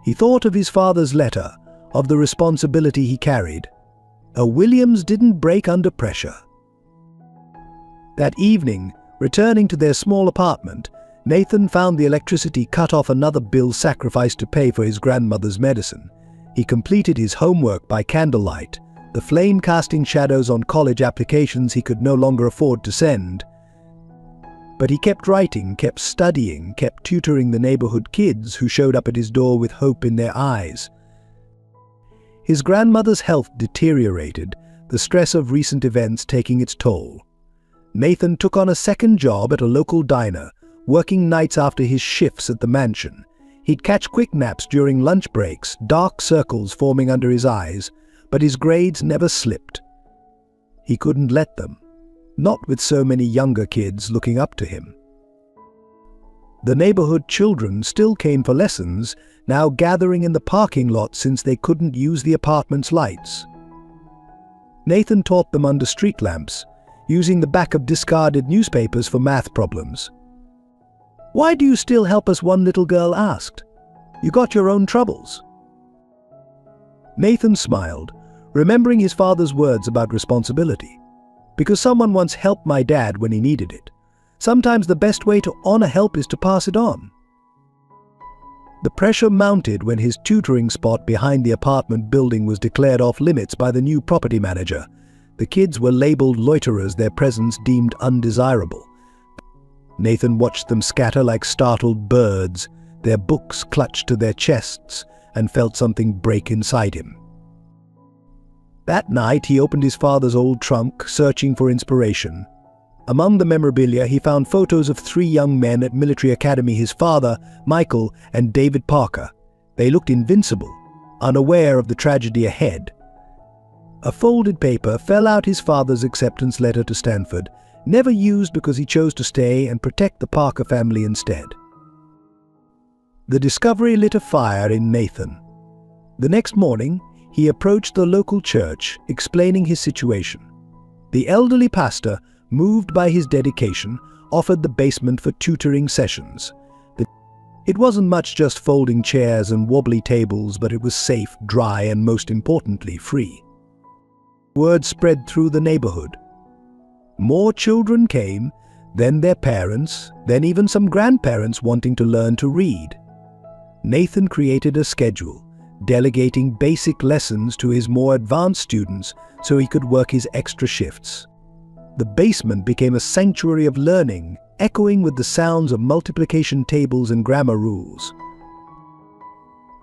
He thought of his father's letter, of the responsibility he carried. A Williams didn't break under pressure. That evening, returning to their small apartment, Nathan found the electricity cut off, another bill sacrificed to pay for his grandmother's medicine. He completed his homework by candlelight, the flame casting shadows on college applications he could no longer afford to send. But he kept writing, kept studying, kept tutoring the neighborhood kids who showed up at his door with hope in their eyes. His grandmother's health deteriorated, the stress of recent events taking its toll. Nathan took on a second job at a local diner, working nights after his shifts at the mansion. He'd catch quick naps during lunch breaks, dark circles forming under his eyes, but his grades never slipped. He couldn't let them, not with so many younger kids looking up to him. The neighborhood children still came for lessons, now gathering in the parking lot since they couldn't use the apartment's lights. Nathan taught them under street lamps, using the back of discarded newspapers for math problems. "Why do you still help us?" one little girl asked. "You got your own troubles." Nathan smiled, remembering his father's words about responsibility. "Because someone once helped my dad when he needed it. Sometimes the best way to honor help is to pass it on." The pressure mounted when his tutoring spot behind the apartment building was declared off limits by the new property manager. The kids were labeled loiterers, their presence deemed undesirable. Nathan watched them scatter like startled birds, their books clutched to their chests, and felt something break inside him. That night he opened his father's old trunk, searching for inspiration. Among the memorabilia he found photos of 3 young men at military academy: his father, Michael, and David Parker. They looked invincible, unaware of the tragedy ahead. A folded paper fell out his father's acceptance letter to Stanford, never used because he chose to stay and protect the Parker family instead. The discovery lit a fire in Nathan. The next morning, he approached the local church, explaining his situation. The elderly pastor, moved by his dedication, offered the basement for tutoring sessions. It wasn't much, just folding chairs and wobbly tables, but it was safe, dry, and most importantly, free. Word spread through the neighborhood. More children came, then their parents, then even some grandparents wanting to learn to read. Nathan created a schedule, delegating basic lessons to his more advanced students so he could work his extra shifts. The basement became a sanctuary of learning, echoing with the sounds of multiplication tables and grammar rules.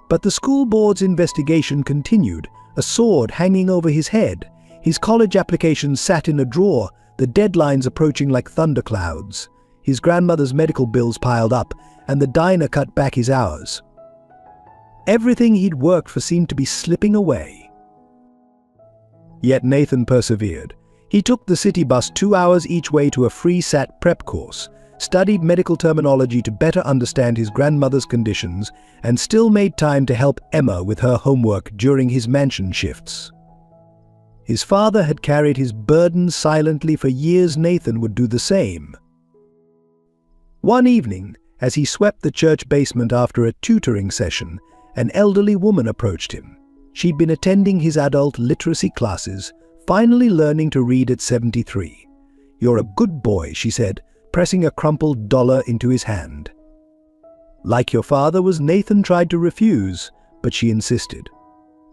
But the school board's investigation continued, a sword hanging over his head. His college application sat in a drawer, the deadlines approaching like thunderclouds. His grandmother's medical bills piled up, and the diner cut back his hours. Everything he'd worked for seemed to be slipping away. Yet Nathan persevered. He took the city bus 2 hours each way to a free SAT prep course, studied medical terminology to better understand his grandmother's conditions, and still made time to help Emma with her homework during his mansion shifts. His father had carried his burden silently for years. Nathan would do the same. One evening, as he swept the church basement after a tutoring session, an elderly woman approached him. She'd been attending his adult literacy classes, finally learning to read at 73. "You're a good boy," she said, pressing a crumpled dollar into his hand. Like your father was, Nathan tried to refuse, but she insisted.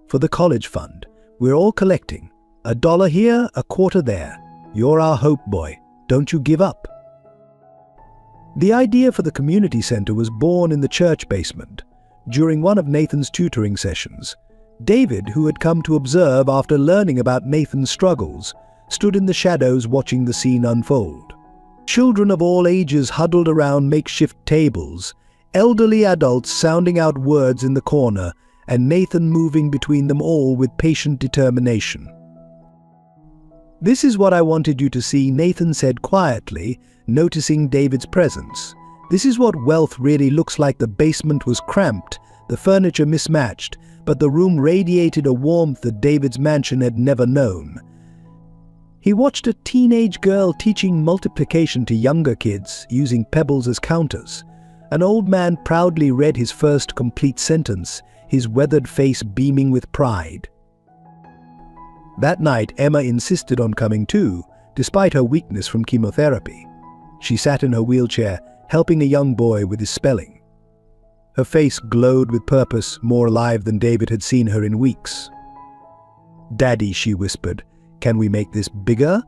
"For the college fund. We're all collecting. $1 here, a quarter there. You're our hope, boy. Don't you give up." The idea for the community center was born in the church basement. During one of Nathan's tutoring sessions, David, who had come to observe after learning about Nathan's struggles, stood in the shadows watching the scene unfold. Children of all ages huddled around makeshift tables, elderly adults sounding out words in the corner, and Nathan moving between them all with patient determination. "This is what I wanted you to see," Nathan said quietly, noticing David's presence. "This is what wealth really looks like." The basement was cramped, the furniture mismatched, but the room radiated a warmth that David's mansion had never known. He watched a teenage girl teaching multiplication to younger kids, using pebbles as counters. An old man proudly read his first complete sentence, his weathered face beaming with pride. That night, Emma insisted on coming too, despite her weakness from chemotherapy. She sat in her wheelchair, helping a young boy with his spelling. Her face glowed with purpose, more alive than David had seen her in weeks. "Daddy," she whispered, "can we make this bigger?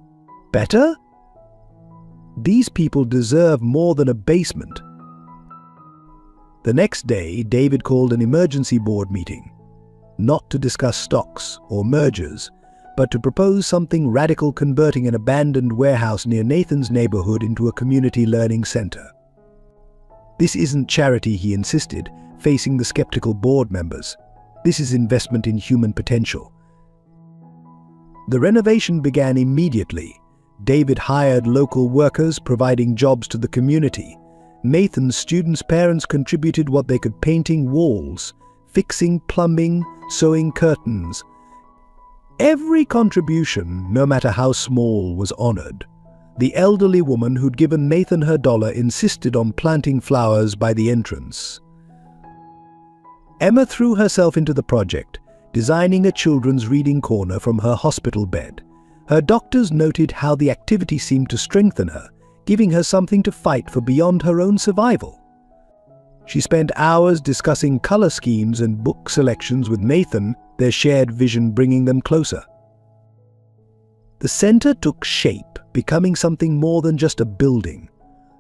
Better? These people deserve more than a basement." The next day, David called an emergency board meeting, not to discuss stocks or mergers, but to propose something radical: converting an abandoned warehouse near Nathan's neighborhood into a community learning center. "This isn't charity," he insisted, facing the skeptical board members. "This is investment in human potential." The renovation began immediately. David hired local workers, providing jobs to the community. Nathan's students' parents contributed what they could: painting walls, fixing plumbing, sewing curtains. Every contribution, no matter how small, was honored. The elderly woman who'd given Nathan her $1 insisted on planting flowers by the entrance. Emma threw herself into the project, designing a children's reading corner from her hospital bed. Her doctors noted how the activity seemed to strengthen her, giving her something to fight for beyond her own survival. She spent hours discussing color schemes and book selections with Nathan, their shared vision bringing them closer. The center took shape, becoming something more than just a building.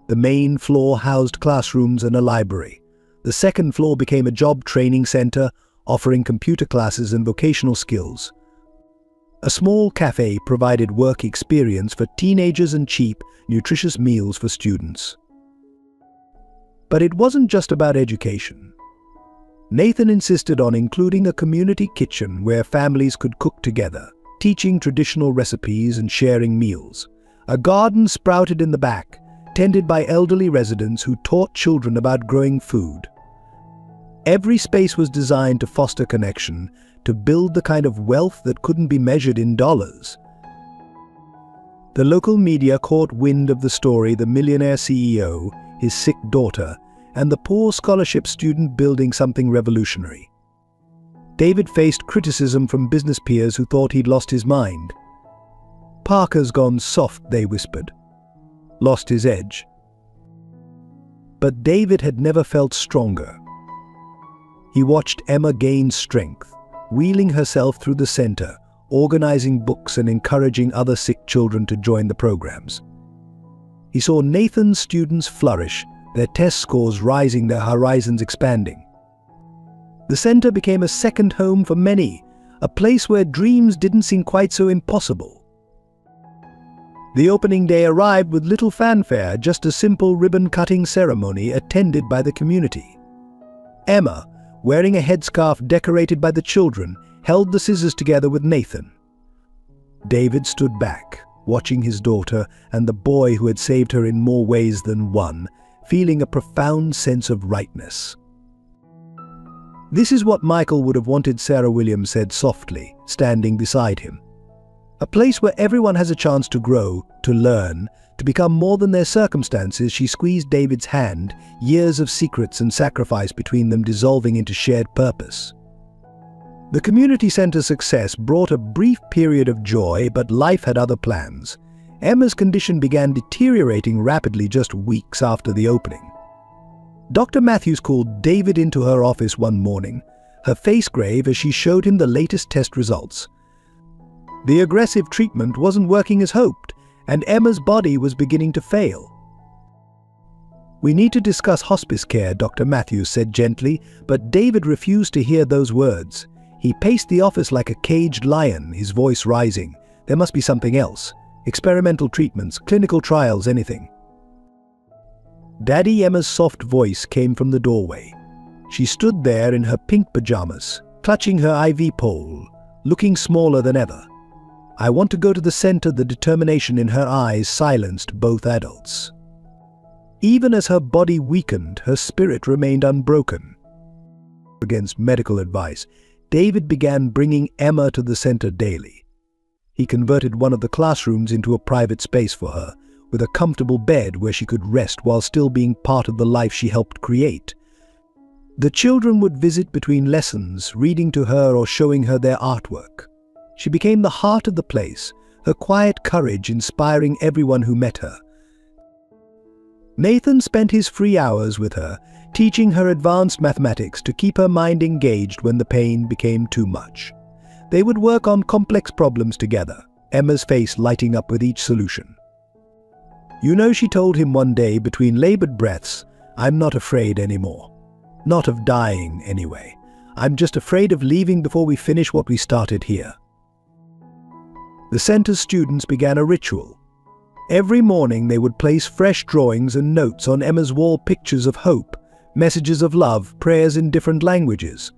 The main floor housed classrooms and a library. The second floor became a job training center, offering computer classes and vocational skills. A small cafe provided work experience for teenagers and cheap, nutritious meals for students. But it wasn't just about education. Nathan insisted on including a community kitchen where families could cook together, teaching traditional recipes and sharing meals. A garden sprouted in the back, tended by elderly residents who taught children about growing food. Every space was designed to foster connection, to build the kind of wealth that couldn't be measured in dollars. The local media caught wind of the story: the millionaire CEO, his sick daughter, and the poor scholarship student building something revolutionary. David faced criticism from business peers who thought he'd lost his mind. "Parker's gone soft," they whispered. "Lost his edge." But David had never felt stronger. He watched Emma gain strength, wheeling herself through the center, organizing books and encouraging other sick children to join the programs. He saw Nathan's students flourish, their test scores rising, their horizons expanding. The center became a second home for many, a place where dreams didn't seem quite so impossible. The opening day arrived with little fanfare, just a simple ribbon-cutting ceremony attended by the community. Emma, wearing a headscarf decorated by the children, held the scissors together with Nathan. David stood back, watching his daughter and the boy who had saved her in more ways than one, feeling a profound sense of rightness. "This is what Michael would have wanted," Sarah Williams said softly, standing beside him. "A place where everyone has a chance to grow, to learn, to become more than their circumstances." She squeezed David's hand, years of secrets and sacrifice between them dissolving into shared purpose. The community center's success brought a brief period of joy, but life had other plans. Emma's condition began deteriorating rapidly just weeks after the opening. Dr. Matthews called David into her office one morning, her face grave as she showed him the latest test results. The aggressive treatment wasn't working as hoped, and Emma's body was beginning to fail. "We need to discuss hospice care," Dr. Matthews said gently, but David refused to hear those words. He paced the office like a caged lion, his voice rising. There must be something else. Experimental treatments, clinical trials, anything. Daddy, Emma's soft voice came from the doorway. She stood there in her pink pajamas, clutching her IV pole, looking smaller than ever. "I want to go to the center." The determination in her eyes silenced both adults. Even as her body weakened, her spirit remained unbroken. Against medical advice, David began bringing Emma to the center daily. He converted one of the classrooms into a private space for her, with a comfortable bed where she could rest while still being part of the life she helped create. The children would visit between lessons, reading to her or showing her their artwork. She became the heart of the place, her quiet courage inspiring everyone who met her. Nathan spent his free hours with her, teaching her advanced mathematics to keep her mind engaged when the pain became too much. They would work on complex problems together, Emma's face lighting up with each solution. "You know," she told him one day between labored breaths, "I'm not afraid anymore. Not of dying, anyway. I'm just afraid of leaving before we finish what we started here." The center's students began a ritual. Every morning they would place fresh drawings and notes on Emma's wall, pictures of hope, messages of love, prayers in different languages.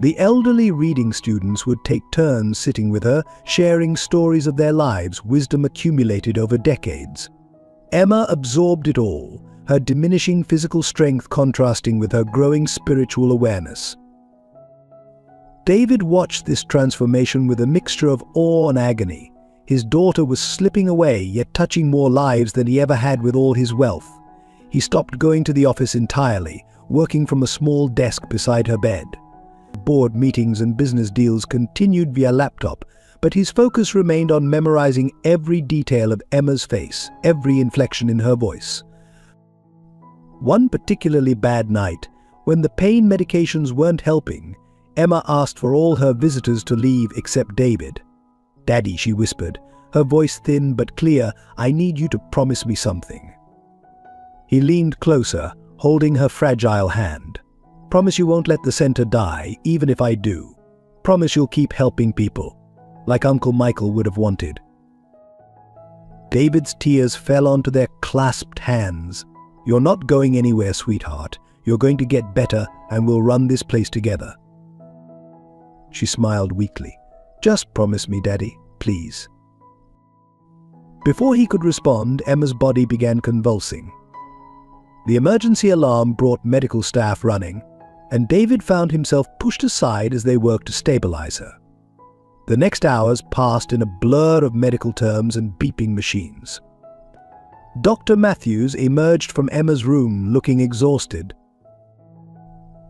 The elderly reading students would take turns sitting with her, sharing stories of their lives, wisdom accumulated over decades. Emma absorbed it all, her diminishing physical strength contrasting with her growing spiritual awareness. David watched this transformation with a mixture of awe and agony. His daughter was slipping away, yet touching more lives than he ever had with all his wealth. He stopped going to the office entirely, working from a small desk beside her bed. Board meetings and business deals continued via laptop, but his focus remained on memorizing every detail of Emma's face, every inflection in her voice. One particularly bad night, when the pain medications weren't helping, Emma asked for all her visitors to leave except David. "Daddy," she whispered, her voice thin but clear, "I need you to promise me something." He leaned closer, holding her fragile hand. "Promise you won't let the center die, even if I do. Promise you'll keep helping people, like Uncle Michael would have wanted." David's tears fell onto their clasped hands. "You're not going anywhere, sweetheart. You're going to get better, and we'll run this place together." She smiled weakly. "Just promise me, Daddy, please." Before he could respond, Emma's body began convulsing. The emergency alarm brought medical staff running, and David found himself pushed aside as they worked to stabilize her. The next hours passed in a blur of medical terms and beeping machines. Dr. Matthews emerged from Emma's room looking exhausted.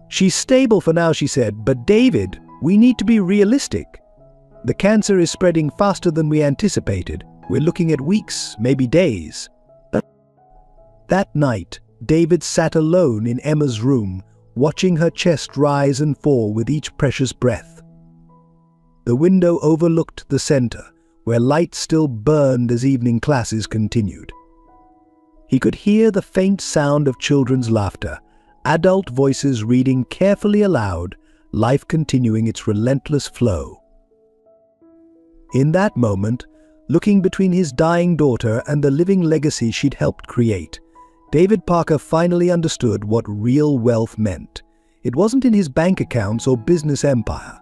"She's stable for now," she said, "but David, we need to be realistic. The cancer is spreading faster than we anticipated. We're looking at weeks, maybe days." That night, David sat alone in Emma's room, watching her chest rise and fall with each precious breath. The window overlooked the center, where lights still burned as evening classes continued. He could hear the faint sound of children's laughter, adult voices reading carefully aloud, life continuing its relentless flow. In that moment, looking between his dying daughter and the living legacy she'd helped create, David Parker finally understood what real wealth meant. It wasn't in his bank accounts or business empire.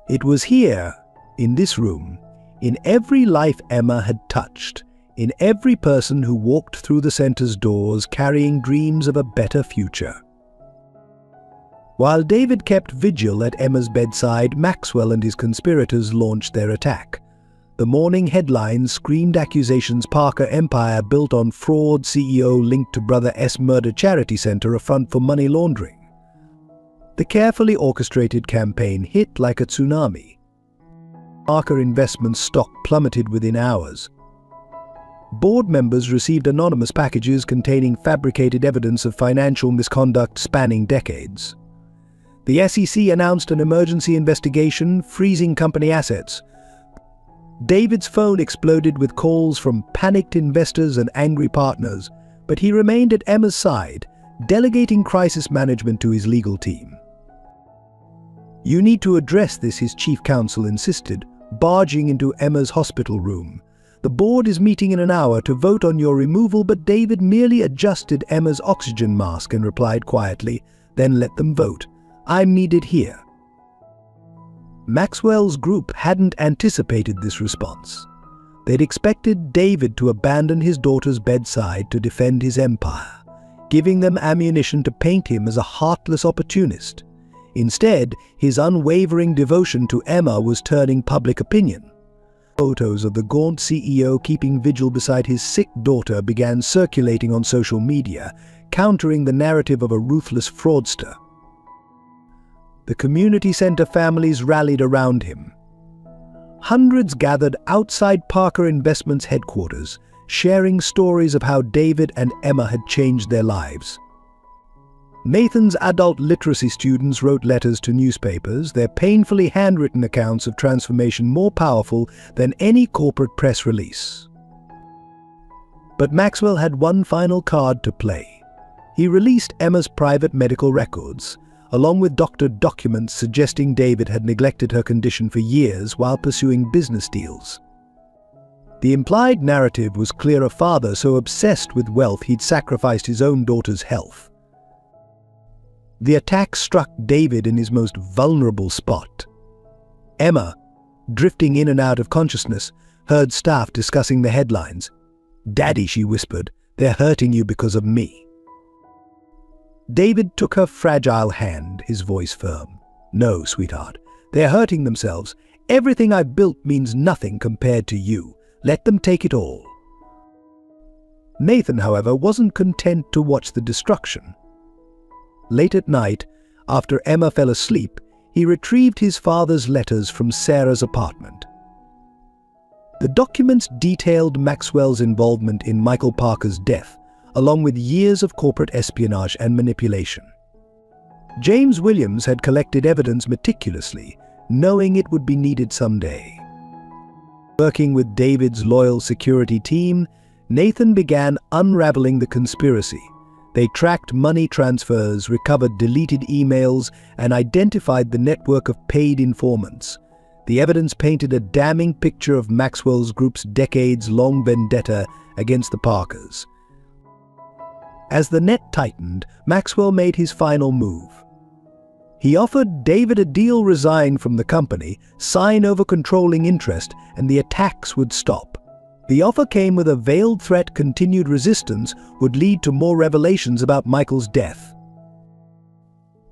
It was here, in this room, in every life Emma had touched, in every person who walked through the center's doors carrying dreams of a better future. While David kept vigil at Emma's bedside, Maxwell and his conspirators launched their attack. The morning headlines screamed accusations Parker Empire built on fraud, CEO linked to Brother S murder charity center, a front for money laundering. The carefully orchestrated campaign hit like a tsunami. Parker Investments stock plummeted within hours. Board members received anonymous packages containing fabricated evidence of financial misconduct spanning decades. The SEC announced an emergency investigation, freezing company assets. David's phone exploded with calls from panicked investors and angry partners, but he remained at Emma's side, delegating crisis management to his legal team. "You need to address this," his chief counsel insisted, barging into Emma's hospital room. "The board is meeting in an hour to vote on your removal," but David merely adjusted Emma's oxygen mask and replied quietly, "Then let them vote. I'm needed here." Maxwell's group hadn't anticipated this response. They'd expected David to abandon his daughter's bedside to defend his empire, giving them ammunition to paint him as a heartless opportunist. Instead, his unwavering devotion to Emma was turning public opinion. Photos of the gaunt CEO keeping vigil beside his sick daughter began circulating on social media, countering the narrative of a ruthless fraudster. The community center families rallied around him. Hundreds gathered outside Parker Investments headquarters, sharing stories of how David and Emma had changed their lives. Nathan's adult literacy students wrote letters to newspapers, their painfully handwritten accounts of transformation more powerful than any corporate press release. But Maxwell had one final card to play. He released Emma's private medical records, along with doctored documents suggesting David had neglected her condition for years while pursuing business deals. The implied narrative was clear: a father so obsessed with wealth he'd sacrificed his own daughter's health. The attack struck David in his most vulnerable spot. Emma, drifting in and out of consciousness, heard staff discussing the headlines. "Daddy," she whispered, "they're hurting you because of me." David took her fragile hand, his voice firm. "No, sweetheart. They're hurting themselves. Everything I've built means nothing compared to you. Let them take it all." Nathan, however, wasn't content to watch the destruction. Late at night, after Emma fell asleep, he retrieved his father's letters from Sarah's apartment. The documents detailed Maxwell's involvement in Michael Parker's death, along with years of corporate espionage and manipulation. James Williams had collected evidence meticulously, knowing it would be needed someday. Working with David's loyal security team, Nathan began unraveling the conspiracy. They tracked money transfers, recovered deleted emails, and identified the network of paid informants. The evidence painted a damning picture of Maxwell's group's decades-long vendetta against the Parkers. As the net tightened, Maxwell made his final move. He offered David a deal: resign from the company, sign over controlling interest, and the attacks would stop. The offer came with a veiled threat: continued resistance would lead to more revelations about Michael's death.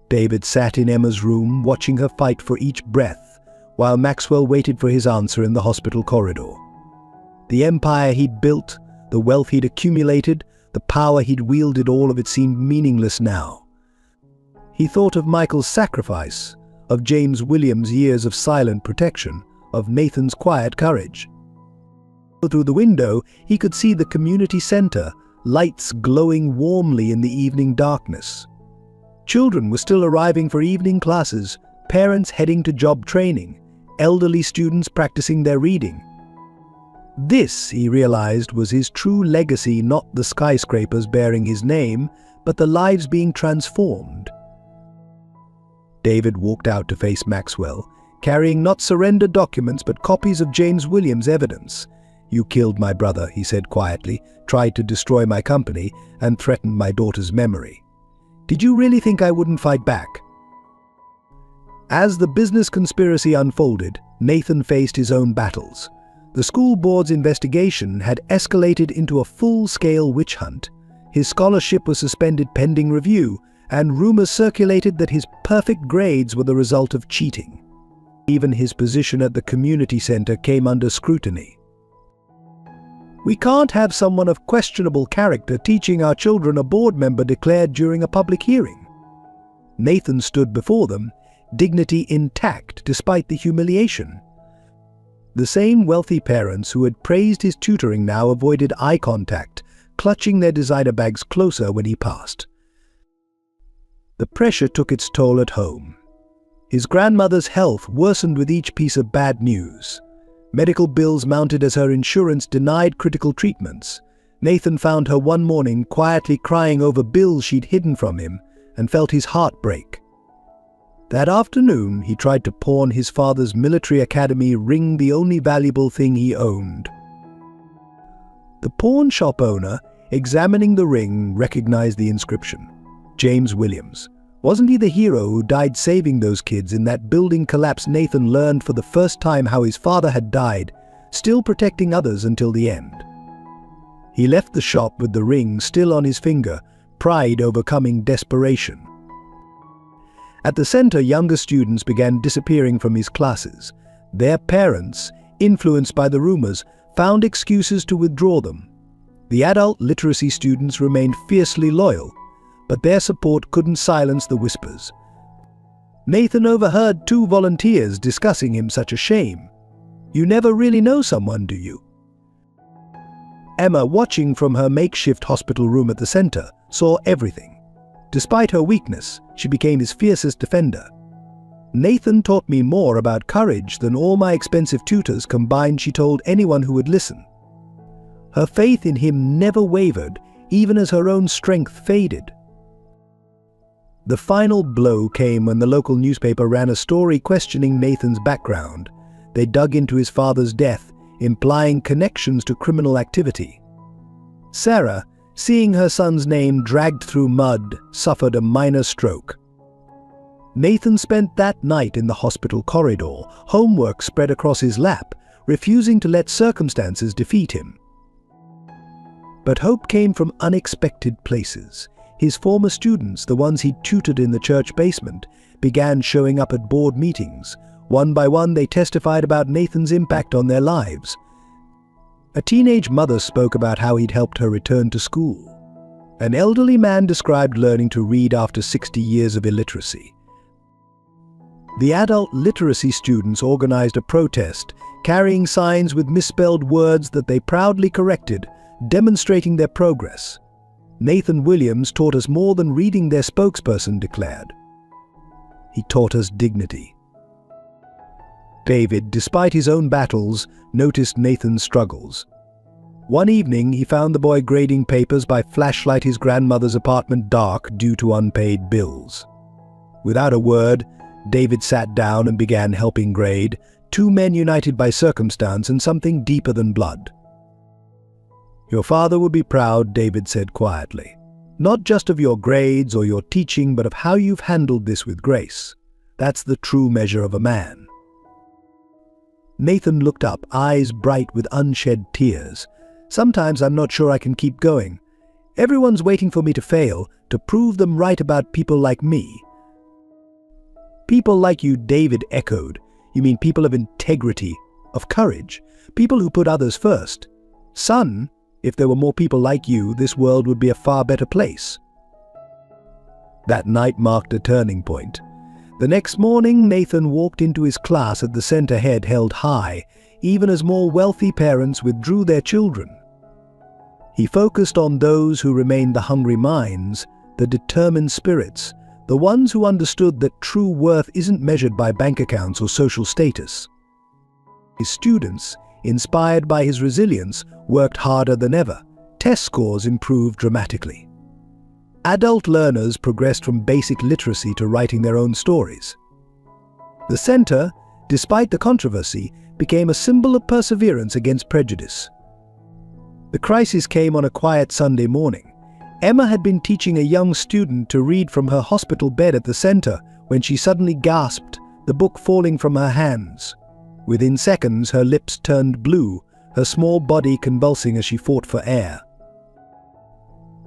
David sat in Emma's room, watching her fight for each breath, while Maxwell waited for his answer in the hospital corridor. The empire he'd built, the wealth he'd accumulated, the power he'd wielded, all of it seemed meaningless now. He thought of Michael's sacrifice, of James Williams' years of silent protection, of Nathan's quiet courage. Through the window, he could see the community center, lights glowing warmly in the evening darkness. Children were still arriving for evening classes, parents heading to job training, elderly students practicing their reading. This, he realized, was his true legacy: not the skyscrapers bearing his name, but the lives being transformed. David walked out to face Maxwell, carrying not surrendered documents but copies of James Williams' evidence. "You killed my brother," he said quietly, "tried to destroy my company, and threatened my daughter's memory. Did you really think I wouldn't fight back?" As the business conspiracy unfolded, Nathan faced his own battles. The school board's investigation had escalated into a full-scale witch hunt. His scholarship was suspended pending review, and rumors circulated that his perfect grades were the result of cheating. Even his position at the community center came under scrutiny. "We can't have someone of questionable character teaching our children," a board member declared during a public hearing. Nathan stood before them, dignity intact despite the humiliation. The same wealthy parents who had praised his tutoring now avoided eye contact, clutching their designer bags closer when he passed. The pressure took its toll at home. His grandmother's health worsened with each piece of bad news. Medical bills mounted as her insurance denied critical treatments. Nathan found her one morning quietly crying over bills she'd hidden from him and felt his heart break. That afternoon, he tried to pawn his father's military academy ring, the only valuable thing he owned. The pawn shop owner, examining the ring, recognized the inscription. James Williams. Wasn't he the hero who died saving those kids in that building collapse? Nathan learned for the first time how his father had died, still protecting others until the end. He left the shop with the ring still on his finger, pride overcoming desperation. At the center, younger students began disappearing from his classes. Their parents, influenced by the rumors, found excuses to withdraw them. The adult literacy students remained fiercely loyal, but their support couldn't silence the whispers. Nathan overheard two volunteers discussing him. "Such a shame. You never really know someone, do you?" Emma, watching from her makeshift hospital room at the center, saw everything. Despite her weakness, she became his fiercest defender. "Nathan taught me more about courage than all my expensive tutors combined," she told anyone who would listen. Her faith in him never wavered, even as her own strength faded. The final blow came when the local newspaper ran a story questioning Nathan's background. They dug into his father's death, implying connections to criminal activity. Sarah, seeing her son's name dragged through mud, suffered a minor stroke. Nathan spent that night in the hospital corridor, homework spread across his lap, refusing to let circumstances defeat him. But hope came from unexpected places. His former students, the ones he'd tutored in the church basement, began showing up at board meetings. One by one, they testified about Nathan's impact on their lives. A teenage mother spoke about how he'd helped her return to school. An elderly man described learning to read after 60 years of illiteracy. The adult literacy students organized a protest, carrying signs with misspelled words that they proudly corrected, demonstrating their progress. "Nathan Williams taught us more than reading," their spokesperson declared. "He taught us dignity." David, despite his own battles, noticed Nathan's struggles. One evening, he found the boy grading papers by flashlight, his grandmother's apartment dark due to unpaid bills. Without a word, David sat down and began helping grade, two men united by circumstance and something deeper than blood. "Your father would be proud," David said quietly. "Not just of your grades or your teaching, but of how you've handled this with grace. That's the true measure of a man." Nathan looked up, eyes bright with unshed tears. "Sometimes I'm not sure I can keep going. Everyone's waiting for me to fail, to prove them right about people like me." "People like you," David echoed. "You mean people of integrity, of courage, people who put others first. Son, if there were more people like you, this world would be a far better place." That night marked a turning point. The next morning, Nathan walked into his class at the center, head held high, even as more wealthy parents withdrew their children. He focused on those who remained the hungry minds, the determined spirits, the ones who understood that true worth isn't measured by bank accounts or social status. His students, inspired by his resilience, worked harder than ever. Test scores improved dramatically. Adult learners progressed from basic literacy to writing their own stories. The center, despite the controversy, became a symbol of perseverance against prejudice. The crisis came on a quiet Sunday morning. Emma had been teaching a young student to read from her hospital bed at the center when she suddenly gasped, the book falling from her hands. Within seconds, her lips turned blue, her small body convulsing as she fought for air.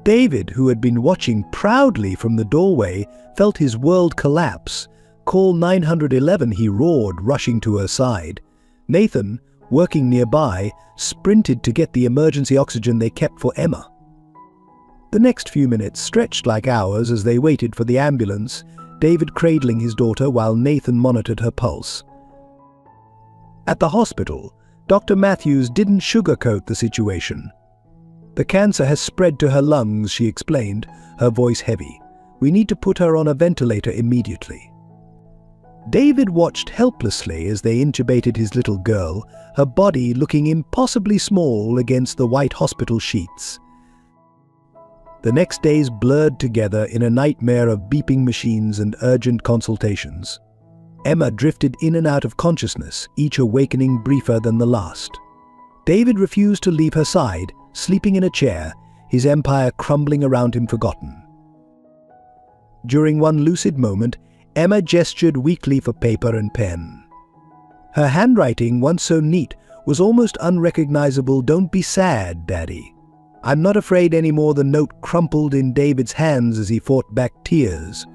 David, who had been watching proudly from the doorway, felt his world collapse. "Call 911, he roared, rushing to her side. Nathan, working nearby, sprinted to get the emergency oxygen they kept for Emma. The next few minutes stretched like hours as they waited for the ambulance, David cradling his daughter while Nathan monitored her pulse. At the hospital, Dr. Matthews didn't sugarcoat the situation. "The cancer has spread to her lungs," she explained, her voice heavy. "We need to put her on a ventilator immediately." David watched helplessly as they intubated his little girl, her body looking impossibly small against the white hospital sheets. The next days blurred together in a nightmare of beeping machines and urgent consultations. Emma drifted in and out of consciousness, each awakening briefer than the last. David refused to leave her side, sleeping in a chair, his empire crumbling around him forgotten. During one lucid moment, Emma gestured weakly for paper and pen. Her handwriting, once so neat, was almost unrecognizable. "Don't be sad, Daddy. I'm not afraid anymore." The note crumpled in David's hands as he fought back tears.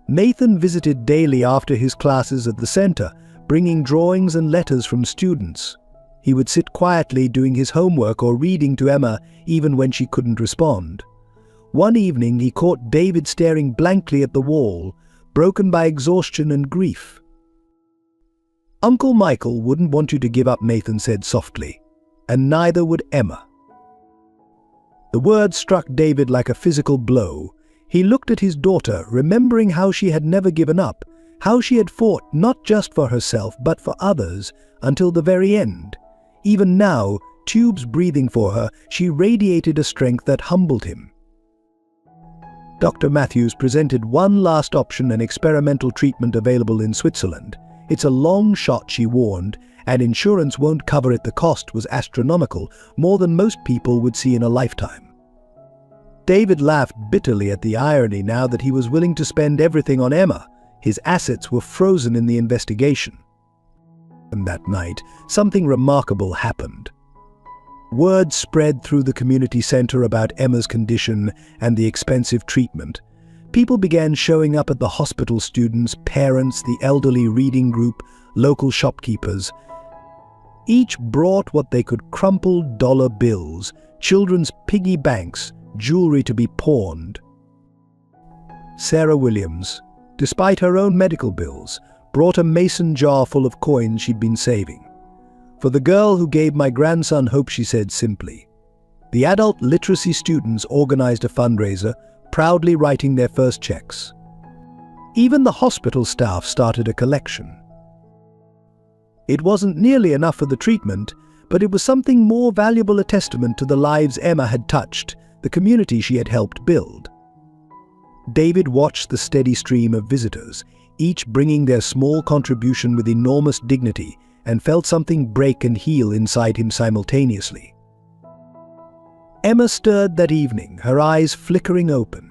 Nathan visited daily after his classes at the center, bringing drawings and letters from students. He would sit quietly doing his homework or reading to Emma even when she couldn't respond. One evening he caught David staring blankly at the wall, broken by exhaustion and grief. "Uncle Michael wouldn't want you to give up," Nathan said softly, "and neither would Emma." The words struck David like a physical blow. He looked at his daughter, remembering how she had never given up, how she had fought not just for herself but for others, until the very end. Even now, tubes breathing for her, she radiated a strength that humbled him. Dr. Matthews presented one last option: an experimental treatment available in Switzerland. "It's a long shot," she warned, "and insurance won't cover it." The cost was astronomical, more than most people would see in a lifetime. David laughed bitterly at the irony now that he was willing to spend everything on Emma. His assets were frozen in the investigation. And that night, something remarkable happened. Word spread through the community center about Emma's condition and the expensive treatment. People began showing up at the hospital: students, parents, the elderly reading group, local shopkeepers. Each brought what they could: crumpled dollar bills, children's piggy banks, jewelry to be pawned. Sarah Williams, despite her own medical bills, brought a mason jar full of coins she'd been saving. "For the girl who gave my grandson hope," she said simply. The adult literacy students organized a fundraiser, proudly writing their first checks. Even the hospital staff started a collection. It wasn't nearly enough for the treatment, but it was something more valuable: a testament to the lives Emma had touched, the community she had helped build. David watched the steady stream of visitors, each bringing their small contribution with enormous dignity, and felt something break and heal inside him simultaneously. Emma stirred that evening, her eyes flickering open.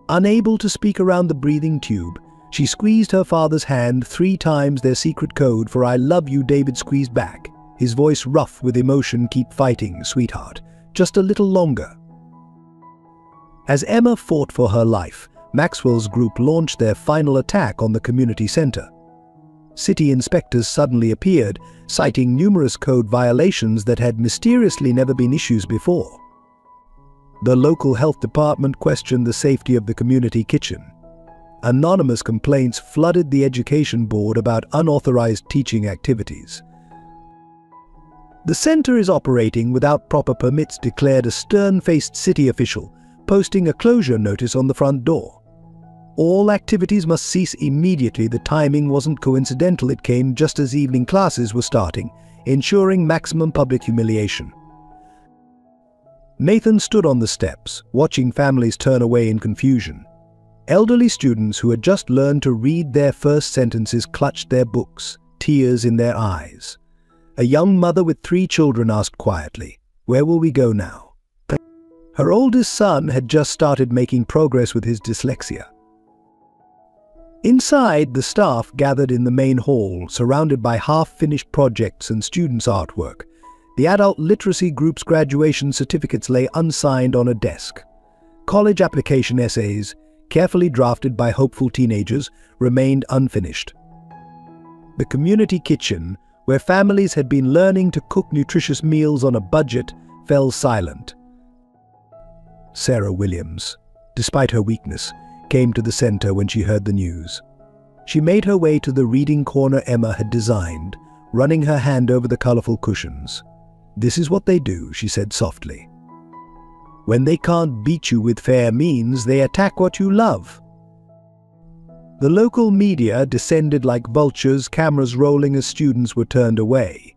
Unable to speak around the breathing tube, she squeezed her father's hand 3 times, their secret code for "I love you." David squeezed back, his voice rough with emotion. "Keep fighting, sweetheart. Just a little longer." As Emma fought for her life, Maxwell's group launched their final attack on the community center. City inspectors suddenly appeared, citing numerous code violations that had mysteriously never been issues before. The local health department questioned the safety of the community kitchen. Anonymous complaints flooded the education board about unauthorized teaching activities. "The center is operating without proper permits," declared a stern-faced city official, posting a closure notice on the front door. "All activities must cease immediately." The timing wasn't coincidental. It came just as evening classes were starting, ensuring maximum public humiliation. Nathan stood on the steps, watching families turn away in confusion. Elderly students who had just learned to read their first sentences clutched their books, tears in their eyes. A young mother with 3 children asked quietly, "Where will we go now?" Her oldest son had just started making progress with his dyslexia. Inside, the staff gathered in the main hall, surrounded by half-finished projects and students' artwork. The adult literacy group's graduation certificates lay unsigned on a desk. College application essays, carefully drafted by hopeful teenagers, remained unfinished. The community kitchen, where families had been learning to cook nutritious meals on a budget, fell silent. Sarah Williams, despite her weakness, came to the center when she heard the news. She made her way to the reading corner Emma had designed, running her hand over the colorful cushions. "This is what they do," she said softly. "When they can't beat you with fair means, they attack what you love." The local media descended like vultures, cameras rolling as students were turned away.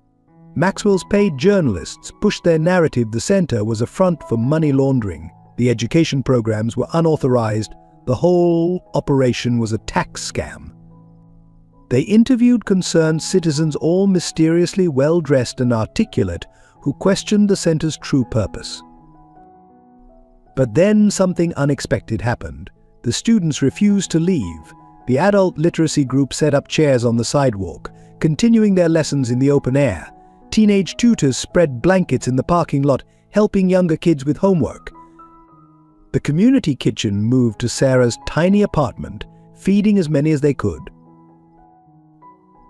Maxwell's paid journalists pushed their narrative the center was a front for money laundering. The education programs were unauthorized. The whole operation was a tax scam. They interviewed concerned citizens, all mysteriously well-dressed and articulate, who questioned the center's true purpose. But then something unexpected happened. The students refused to leave. The adult literacy group set up chairs on the sidewalk, continuing their lessons in the open air. Teenage tutors spread blankets in the parking lot, helping younger kids with homework. The community kitchen moved to Sarah's tiny apartment, feeding as many as they could.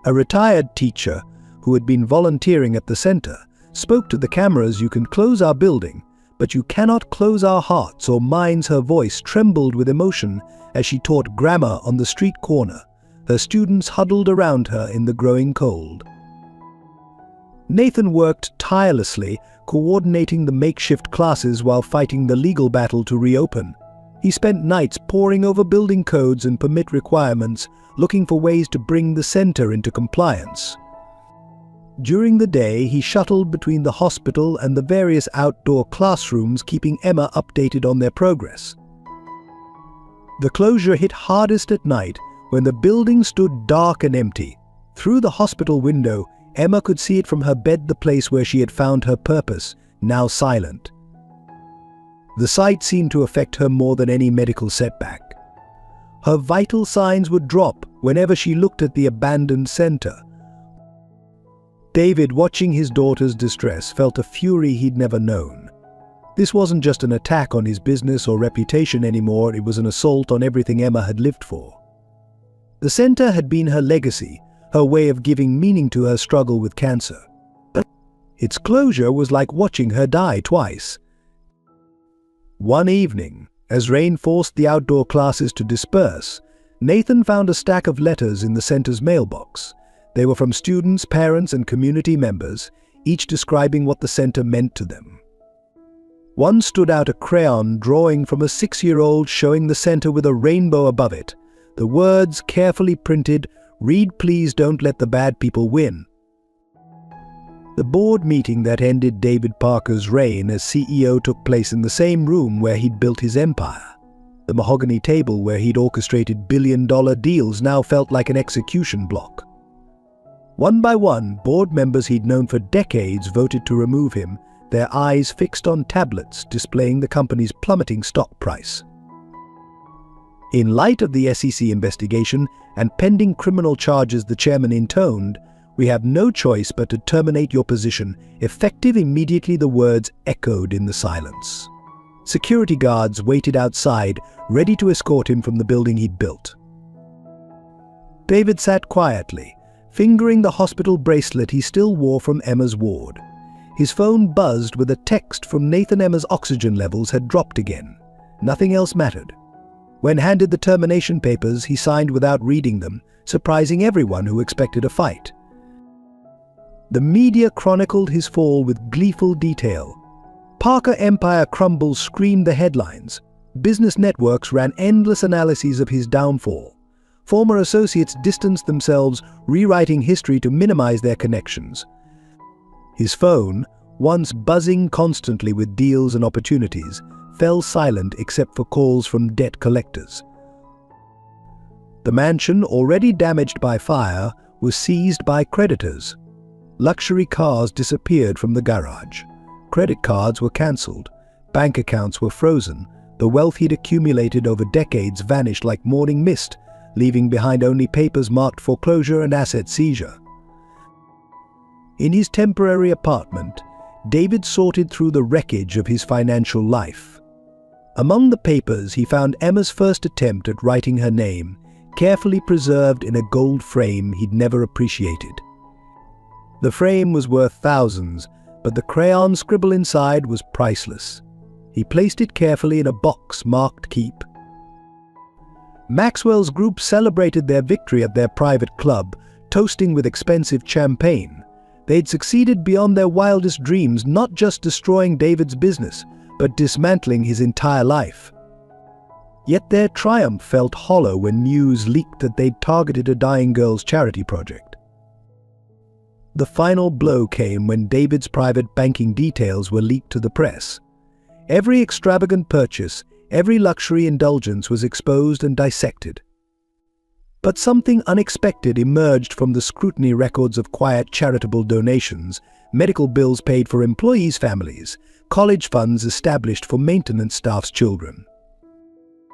A retired teacher, who had been volunteering at the center, spoke to the cameras, "You can close our building, but you cannot close our hearts or minds." Her voice trembled with emotion as she taught grammar on the street corner. Her students huddled around her in the growing cold. Nathan worked tirelessly, coordinating the makeshift classes while fighting the legal battle to reopen. He spent nights poring over building codes and permit requirements, looking for ways to bring the center into compliance. During the day, he shuttled between the hospital and the various outdoor classrooms, keeping Emma updated on their progress. The closure hit hardest at night, when the building stood dark and empty. Through the hospital window, Emma could see it from her bed, the place where she had found her purpose, now silent. The sight seemed to affect her more than any medical setback. Her vital signs would drop whenever she looked at the abandoned center. David, watching his daughter's distress, felt a fury he'd never known. This wasn't just an attack on his business or reputation anymore, it was an assault on everything Emma had lived for. The center had been her legacy, her way of giving meaning to her struggle with cancer. Its closure was like watching her die twice. One evening, as rain forced the outdoor classes to disperse, Nathan found a stack of letters in the center's mailbox. They were from students, parents, and community members, each describing what the center meant to them. One stood out, a crayon drawing from a 6-year-old showing the center with a rainbow above it. The words, carefully printed, read, "Please don't let the bad people win." The board meeting that ended David Parker's reign as CEO took place in the same room where he'd built his empire. The mahogany table where he'd orchestrated billion-dollar deals now felt like an execution block. One by one, board members he'd known for decades voted to remove him, their eyes fixed on tablets displaying the company's plummeting stock price. In light of the SEC investigation and pending criminal charges, the chairman intoned, "We have no choice but to terminate your position, effective immediately." The words echoed in the silence. Security guards waited outside, ready to escort him from the building he'd built. David sat quietly, fingering the hospital bracelet he still wore from Emma's ward. His phone buzzed with a text from Nathan. Emma's oxygen levels had dropped again. Nothing else mattered. When handed the termination papers, he signed without reading them, surprising everyone who expected a fight. The media chronicled his fall with gleeful detail. "Parker Empire crumbles," screamed the headlines. Business networks ran endless analyses of his downfall. Former associates distanced themselves, rewriting history to minimize their connections. His phone, once buzzing constantly with deals and opportunities, fell silent except for calls from debt collectors. The mansion, already damaged by fire, was seized by creditors. Luxury cars disappeared from the garage. Credit cards were cancelled. Bank accounts were frozen. The wealth he'd accumulated over decades vanished like morning mist. leaving behind only papers marked foreclosure and asset seizure. In his temporary apartment, David sorted through the wreckage of his financial life. Among the papers, he found Emma's first attempt at writing her name, carefully preserved in a gold frame he'd never appreciated. The frame was worth thousands, but the crayon scribble inside was priceless. He placed it carefully in a box marked Keep. Maxwell's group celebrated their victory at their private club, toasting with expensive champagne. They'd succeeded beyond their wildest dreams, not just destroying David's business, but dismantling his entire life. Yet their triumph felt hollow when news leaked that they'd targeted a dying girl's charity project. The final blow came when David's private banking details were leaked to the press. Every extravagant purchase, every luxury indulgence was exposed and dissected. But something unexpected emerged from the scrutiny: records of quiet charitable donations, medical bills paid for employees' families, college funds established for maintenance staff's children.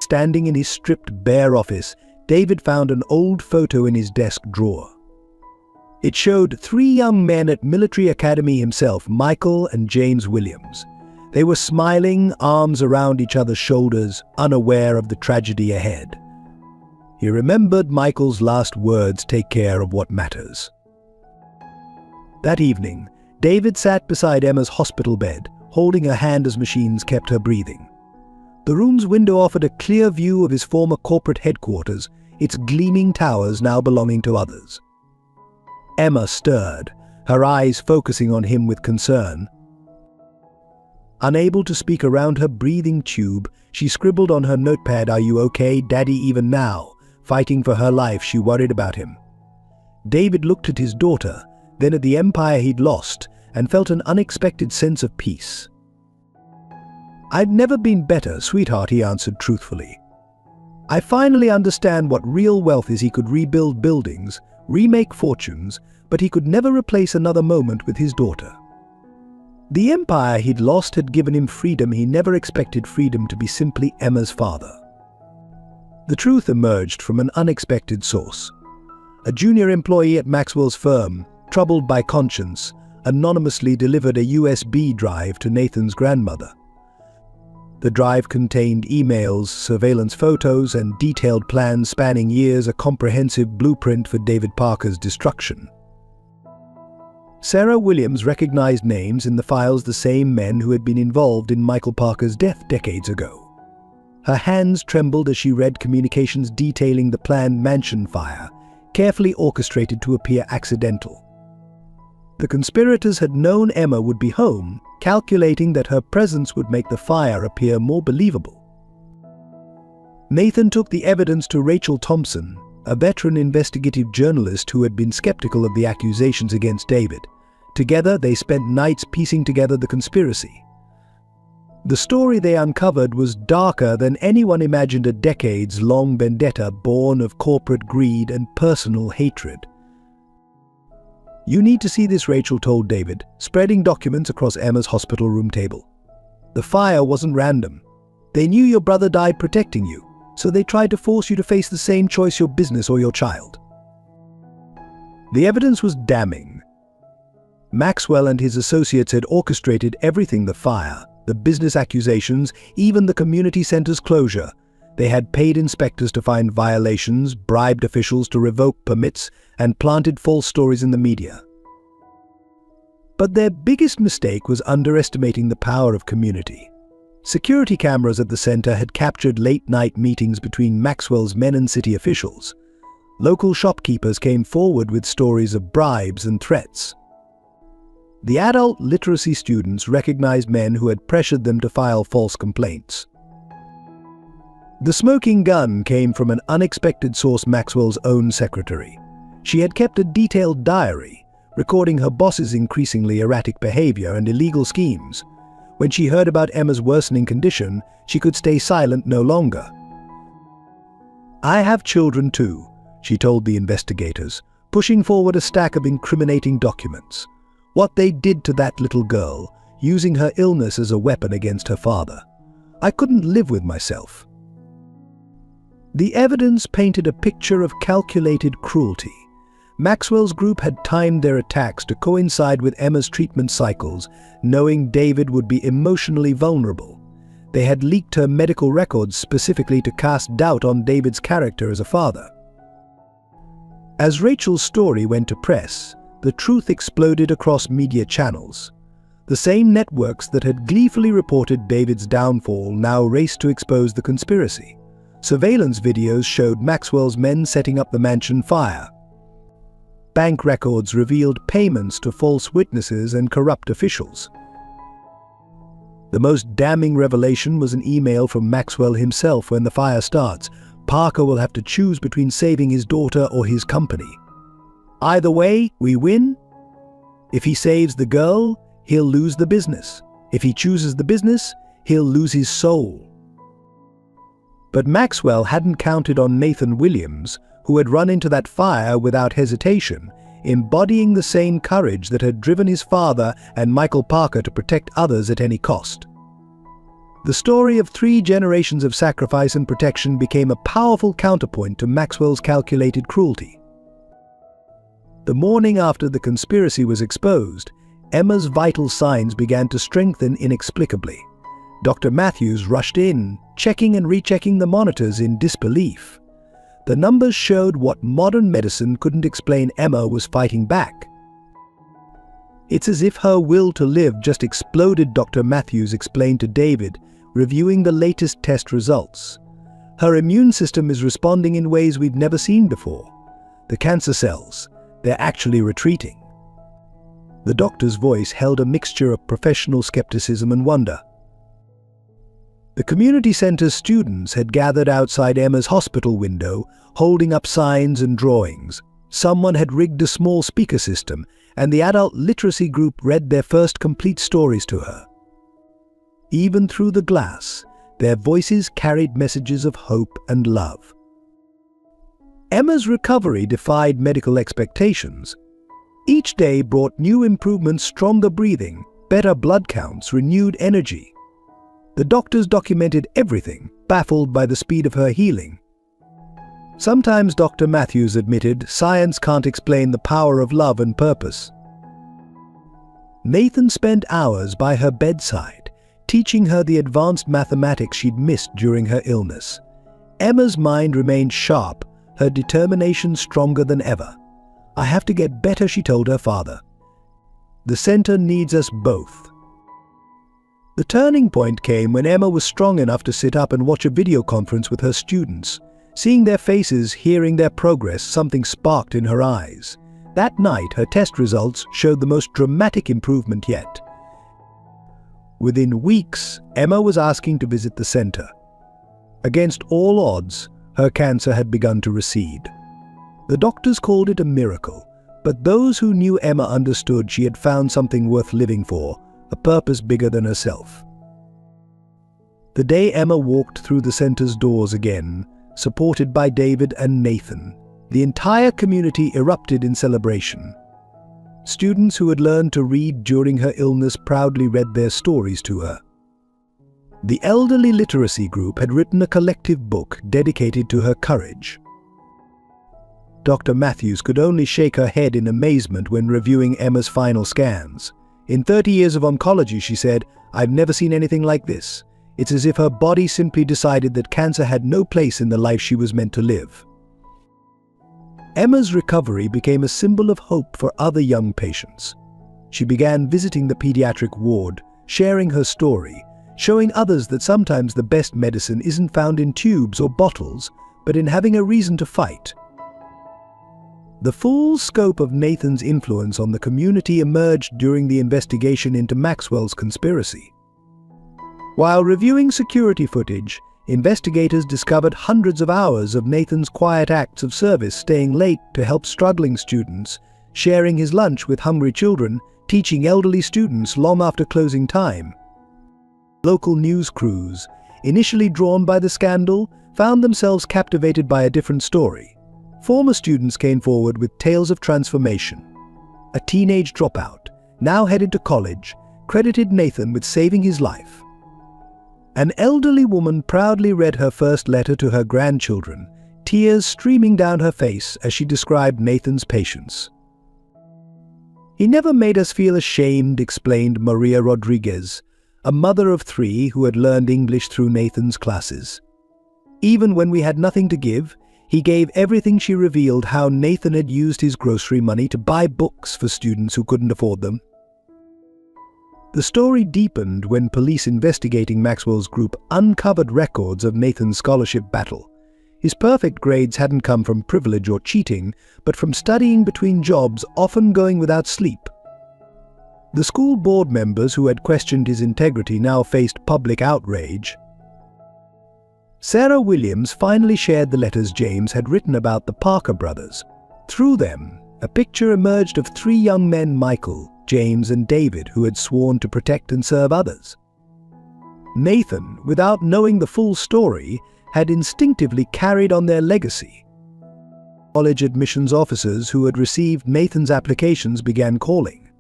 Standing in his stripped, bare office, David found an old photo in his desk drawer. It showed 3 young men at military academy himself, Michael and James Williams. They were smiling, arms around each other's shoulders, unaware of the tragedy ahead. He remembered Michael's last words: "Take care of what matters." That evening, David sat beside Emma's hospital bed, holding her hand as machines kept her breathing. The room's window offered a clear view of his former corporate headquarters, its gleaming towers now belonging to others. Emma stirred, her eyes focusing on him with concern. Unable to speak around her breathing tube, she scribbled on her notepad, "Are you okay, Daddy?" Even now, fighting for her life, she worried about him. David looked at his daughter, then at the empire he'd lost, and felt an unexpected sense of peace. "I've never been better, sweetheart," he answered truthfully. "I finally understand what real wealth is." He could rebuild buildings, remake fortunes, but he could never replace another moment with his daughter. The empire he'd lost had given him freedom. He never expected freedom to be simply Emma's father. The truth emerged from an unexpected source. A junior employee at Maxwell's firm, troubled by conscience, anonymously delivered a USB drive to Nathan's grandmother. The drive contained emails, surveillance photos, and detailed plans spanning years, a comprehensive blueprint for David Parker's destruction. Sarah Williams recognized names in the files, the same men who had been involved in Michael Parker's death decades ago. Her hands trembled as she read communications detailing the planned mansion fire, carefully orchestrated to appear accidental. The conspirators had known Emma would be home, calculating that her presence would make the fire appear more believable. Nathan took the evidence to Rachel Thompson, a veteran investigative journalist who had been skeptical of the accusations against David. Together, they spent nights piecing together the conspiracy. The story they uncovered was darker than anyone imagined, a decades-long vendetta born of corporate greed and personal hatred. "You need to see this," Rachel told David, spreading documents across Emma's hospital room table. "The fire wasn't random. They knew your brother died protecting you, so they tried to force you to face the same choice: your business or your child." The evidence was damning. Maxwell and his associates had orchestrated everything: the fire, the business accusations, even the community center's closure. They had paid inspectors to find violations, bribed officials to revoke permits, and planted false stories in the media. But their biggest mistake was underestimating the power of community. Security cameras at the center had captured late-night meetings between Maxwell's men and city officials. Local shopkeepers came forward with stories of bribes and threats. The adult literacy students recognized men who had pressured them to file false complaints. The smoking gun came from an unexpected source: Maxwell's own secretary. She had kept a detailed diary, recording her boss's increasingly erratic behavior and illegal schemes. When she heard about Emma's worsening condition, she could stay silent no longer. "I have children too," she told the investigators, pushing forward a stack of incriminating documents. What they did to that little girl, using her illness as a weapon against her father. I couldn't live with myself. The evidence painted a picture of calculated cruelty. Maxwell's group had timed their attacks to coincide with Emma's treatment cycles, knowing David would be emotionally vulnerable. They had leaked her medical records specifically to cast doubt on David's character as a father. As Rachel's story went to press, the truth exploded across media channels. The same networks that had gleefully reported David's downfall now raced to expose the conspiracy. Surveillance videos showed Maxwell's men setting up the mansion fire. Bank records revealed payments to false witnesses and corrupt officials. The most damning revelation was an email from Maxwell himself. When the fire starts, Parker will have to choose between saving his daughter or his company. Either way, we win. If he saves the girl, he'll lose the business. If he chooses the business, he'll lose his soul. But Maxwell hadn't counted on Nathan Williams, who had run into that fire without hesitation, embodying the same courage that had driven his father and Michael Parker to protect others at any cost. The story of 3 generations of sacrifice and protection became a powerful counterpoint to Maxwell's calculated cruelty. The morning after the conspiracy was exposed, Emma's vital signs began to strengthen inexplicably. Dr. Matthews rushed in, checking and rechecking the monitors in disbelief. The numbers showed what modern medicine couldn't explain. Emma was fighting back. It's as if her will to live just exploded, Dr. Matthews explained to David, reviewing the latest test results. Her immune system is responding in ways we've never seen before. The cancer cells, they're actually retreating. The doctor's voice held a mixture of professional skepticism and wonder. The community center's students had gathered outside Emma's hospital window, holding up signs and drawings. Someone had rigged a small speaker system, and the adult literacy group read their first complete stories to her. Even through the glass, their voices carried messages of hope and love. Emma's recovery defied medical expectations. Each day brought new improvements: stronger breathing, better blood counts, renewed energy. The doctors documented everything, baffled by the speed of her healing. Sometimes, Dr. Matthews admitted, science can't explain the power of love and purpose. Nathan spent hours by her bedside, teaching her the advanced mathematics she'd missed during her illness. Emma's mind remained sharp, her determination stronger than ever. "I have to get better," she told her father. "The center needs us both." The turning point came when Emma was strong enough to sit up and watch a video conference with her students. Seeing their faces, hearing their progress, something sparked in her eyes. That night, her test results showed the most dramatic improvement yet. Within weeks, Emma was asking to visit the center. Against all odds, her cancer had begun to recede. The doctors called it a miracle, but those who knew Emma understood she had found something worth living for, a purpose bigger than herself. The day Emma walked through the center's doors again, supported by David and Nathan, the entire community erupted in celebration. Students who had learned to read during her illness proudly read their stories to her. The elderly literacy group had written a collective book dedicated to her courage. Dr. Matthews could only shake her head in amazement when reviewing Emma's final scans. "In 30 years of oncology," she said, "I've never seen anything like this. It's as if her body simply decided that cancer had no place in the life she was meant to live." Emma's recovery became a symbol of hope for other young patients. She began visiting the pediatric ward, sharing her story, showing others that sometimes the best medicine isn't found in tubes or bottles, but in having a reason to fight. The full scope of Nathan's influence on the community emerged during the investigation into Maxwell's conspiracy. While reviewing security footage, investigators discovered hundreds of hours of Nathan's quiet acts of service, staying late to help struggling students, sharing his lunch with hungry children, teaching elderly students long after closing time. Local news crews, initially drawn by the scandal, found themselves captivated by a different story. Former students came forward with tales of transformation. A teenage dropout, now headed to college, credited Nathan with saving his life. An elderly woman proudly read her first letter to her grandchildren, tears streaming down her face as she described Nathan's patience. "He never made us feel ashamed," explained Maria Rodriguez, a mother of 3 who had learned English through Nathan's classes. "Even when we had nothing to give, he gave everything." She revealed how Nathan had used his grocery money to buy books for students who couldn't afford them. The story deepened when police investigating Maxwell's group uncovered records of Nathan's scholarship battle. His perfect grades hadn't come from privilege or cheating, but from studying between jobs, often going without sleep. The school board members who had questioned his integrity now faced public outrage. Sarah Williams finally shared the letters James had written about the Parker brothers. Through them, a picture emerged of 3 young men, Michael, James, and David, who had sworn to protect and serve others. Nathan, without knowing the full story, had instinctively carried on their legacy. College admissions officers who had received Nathan's applications began calling.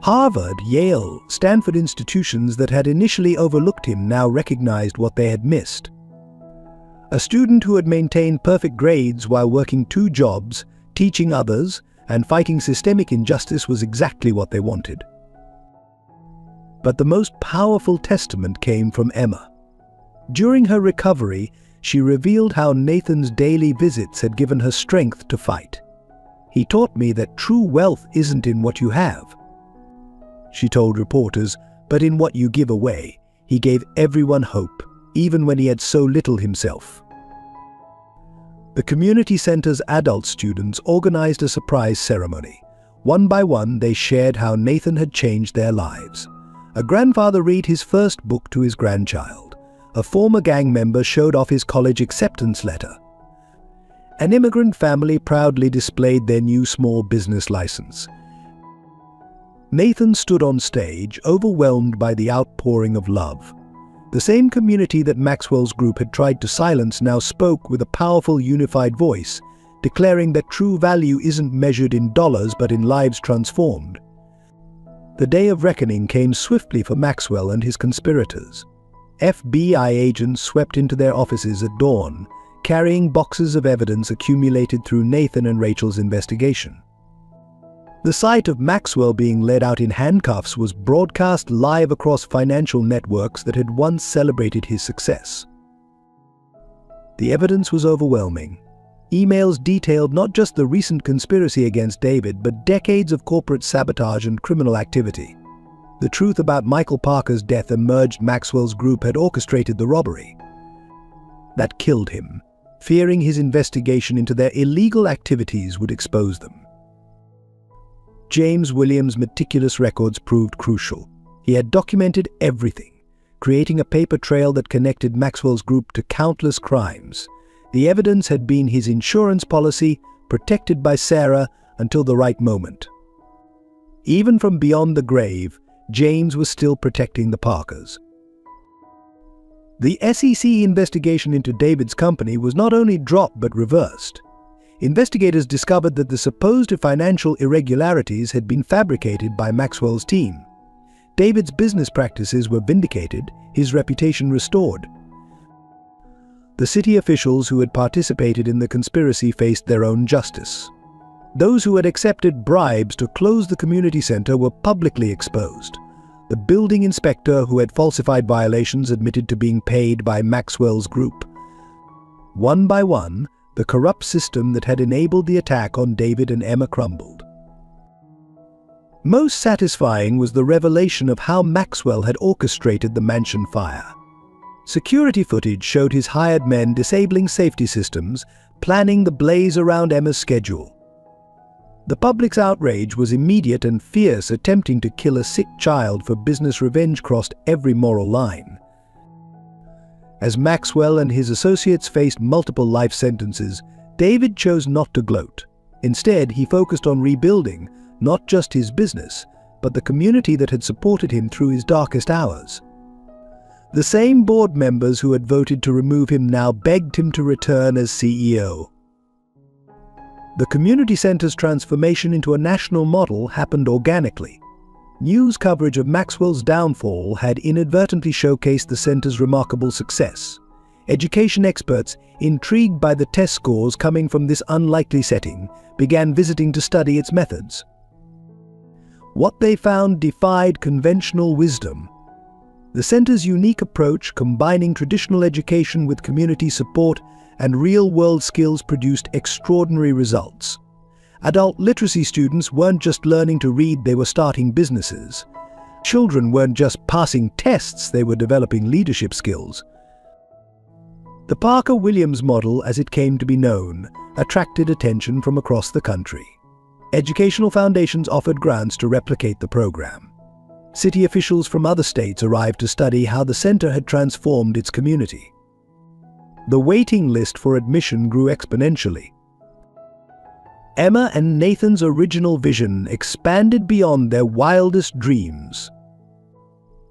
Harvard, Yale, Stanford institutions that had initially overlooked him now recognized what they had missed. A student who had maintained perfect grades while working 2 jobs, teaching others, and fighting systemic injustice was exactly what they wanted. But the most powerful testament came from Emma. During her recovery, she revealed how Nathan's daily visits had given her strength to fight. "He taught me that true wealth isn't in what you have," she told reporters, "but in what you give away." He gave everyone hope, even when he had so little himself. The community center's adult students organized a surprise ceremony. One by one, they shared how Nathan had changed their lives. A grandfather read his first book to his grandchild. A former gang member showed off his college acceptance letter. An immigrant family proudly displayed their new small business license. Nathan stood on stage, overwhelmed by the outpouring of love. The same community that Maxwell's group had tried to silence now spoke with a powerful, unified voice, declaring that true value isn't measured in dollars but in lives transformed. The day of reckoning came swiftly for Maxwell and his conspirators. FBI agents swept into their offices at dawn, carrying boxes of evidence accumulated through Nathan and Rachel's investigation. The sight of Maxwell being led out in handcuffs was broadcast live across financial networks that had once celebrated his success. The evidence was overwhelming. Emails detailed not just the recent conspiracy against David, but decades of corporate sabotage and criminal activity. The truth about Michael Parker's death emerged. Maxwell's group had orchestrated the robbery that killed him, fearing his investigation into their illegal activities would expose them. James Williams' meticulous records proved crucial. He had documented everything, creating a paper trail that connected Maxwell's group to countless crimes. The evidence had been his insurance policy, protected by Sarah until the right moment. Even from beyond the grave, James was still protecting the Parkers. The SEC investigation into David's company was not only dropped but reversed. Investigators discovered that the supposed financial irregularities had been fabricated by Maxwell's team. David's business practices were vindicated, his reputation restored. The city officials who had participated in the conspiracy faced their own justice. Those who had accepted bribes to close the community center were publicly exposed. The building inspector who had falsified violations admitted to being paid by Maxwell's group. One by one, the corrupt system that had enabled the attack on David and Emma crumbled. Most satisfying was the revelation of how Maxwell had orchestrated the mansion fire. Security footage showed his hired men disabling safety systems, planning the blaze around Emma's schedule. The public's outrage was immediate and fierce. Attempting to kill a sick child for business revenge crossed every moral line. As Maxwell and his associates faced multiple life sentences, David chose not to gloat. Instead, he focused on rebuilding not just his business, but the community that had supported him through his darkest hours. The same board members who had voted to remove him now begged him to return as CEO. The community center's transformation into a national model happened organically. News coverage of Maxwell's downfall had inadvertently showcased the center's remarkable success. Education experts, intrigued by the test scores coming from this unlikely setting, began visiting to study its methods. What they found defied conventional wisdom. The center's unique approach, combining traditional education with community support and real-world skills, produced extraordinary results. Adult literacy students weren't just learning to read, they were starting businesses. Children weren't just passing tests, they were developing leadership skills. The Parker-Williams model, as it came to be known, attracted attention from across the country. Educational foundations offered grants to replicate the program. City officials from other states arrived to study how the center had transformed its community. The waiting list for admission grew exponentially. Emma and Nathan's original vision expanded beyond their wildest dreams.